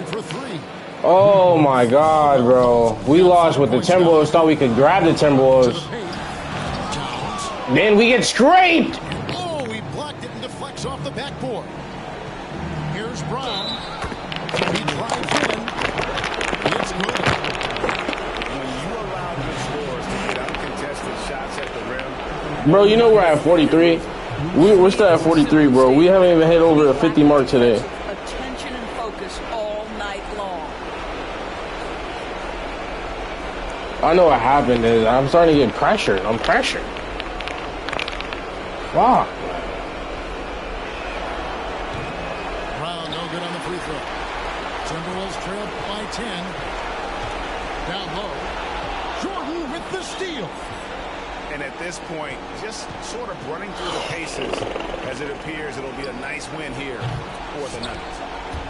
[SPEAKER 2] for 3.
[SPEAKER 1] Oh my God, bro. We lost with the Timberwolves. Thought we could grab the Timberwolves. Then we get scraped.
[SPEAKER 2] Oh, he blocked it and deflects off the backboard. Here's Brown. He drives in. It's good.
[SPEAKER 3] When you allow good scores to get uncontested shots at the rim.
[SPEAKER 1] Bro, you know we're at 43. We're still at 43, bro. We haven't even hit over a 50 mark today.
[SPEAKER 11] Attention and focus all night long.
[SPEAKER 1] I know what happened is I'm starting to get pressured. I'm pressured. Wow.
[SPEAKER 2] Brown, no good on the free throw. Timberwolves trail by 10. Down low. Jordan with the steal.
[SPEAKER 3] And at this point, just sort of running through the paces as it appears it'll be a nice win here for the Nuggets.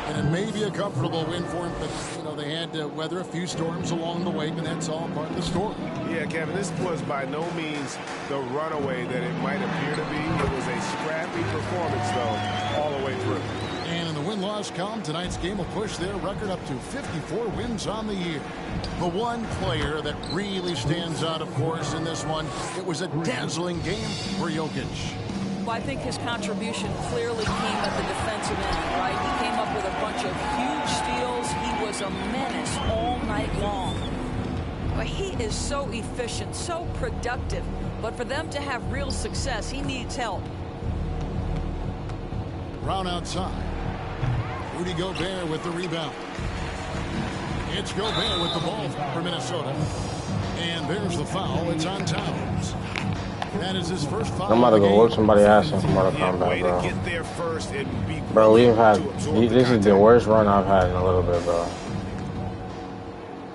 [SPEAKER 2] And it may be a comfortable win for him, but, you know, they had to weather a few storms along the way, and that's all part of the story.
[SPEAKER 3] Yeah, Kevin, this was by no means the runaway that it might appear to be. It was a scrappy performance, though, all the way through.
[SPEAKER 2] And in the win-loss column, tonight's game will push their record up to 54 wins on the year. The one player that really stands out, of course, in this one, it was a dazzling game for Jokic.
[SPEAKER 11] Well, I think his contribution clearly came at the defensive end, right? He came up with a bunch of huge steals. He was a menace all night long. But he is so efficient, so productive. But for them to have real success, he needs help.
[SPEAKER 2] Brown outside. Rudy Gobert with the rebound. It's Gobert with the ball for Minnesota. And there's the foul. It's on Towns. That is his first foul.
[SPEAKER 1] I'm about to go whoop somebody ass in Mortal Kombat, bro.
[SPEAKER 3] Get there first and be
[SPEAKER 1] Bro, we've had this is the worst run I've had in a little bit, bro.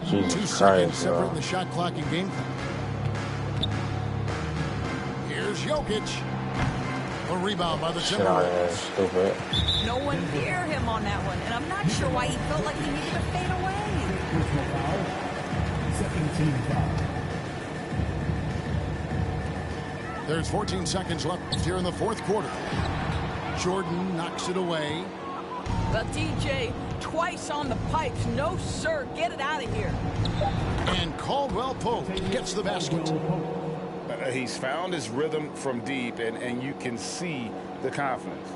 [SPEAKER 1] Jesus Christ, bro.
[SPEAKER 2] The shot clock and game clock. Here's Jokic. A rebound by the Timberwolves.
[SPEAKER 1] Stupid.
[SPEAKER 11] No one near him on that one, and I'm not sure why he felt like he needed to fade away.
[SPEAKER 6] Personal foul. Second team foul.
[SPEAKER 2] There's 14 seconds left here in the fourth quarter. Jordan knocks it away.
[SPEAKER 11] But DJ twice on the pipes. No, sir. Get it out of here.
[SPEAKER 2] And Caldwell Pope gets the basket.
[SPEAKER 3] He's found his rhythm from deep, and you can see the confidence.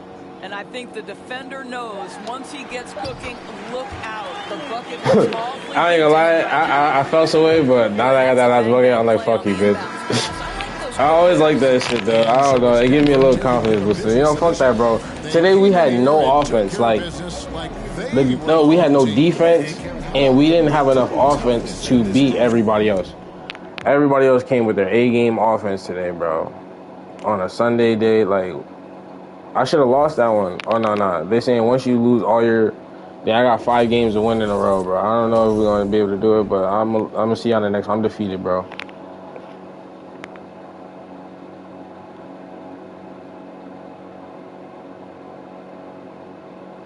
[SPEAKER 11] And I think the defender knows once he gets cooking, look out. The bucket was awfully
[SPEAKER 1] I ain't gonna lie, I felt so way, but now that I got that last bucket, I'm like, fuck you, bitch. I always like that shit, though. I don't know. It gives me a little confidence booster. You know, fuck that, bro. Today we had no offense. Like, no, we had no defense, and we didn't have enough offense to beat everybody else. Everybody else came with their A-game offense today, bro. On a Sunday day, like, I should have lost that one. Oh, no. They're saying once you lose all your... Yeah, I got 5 games to win in a row, bro. I don't know if we're going to be able to do it, but I'm going to see you on the next... I'm defeated, bro.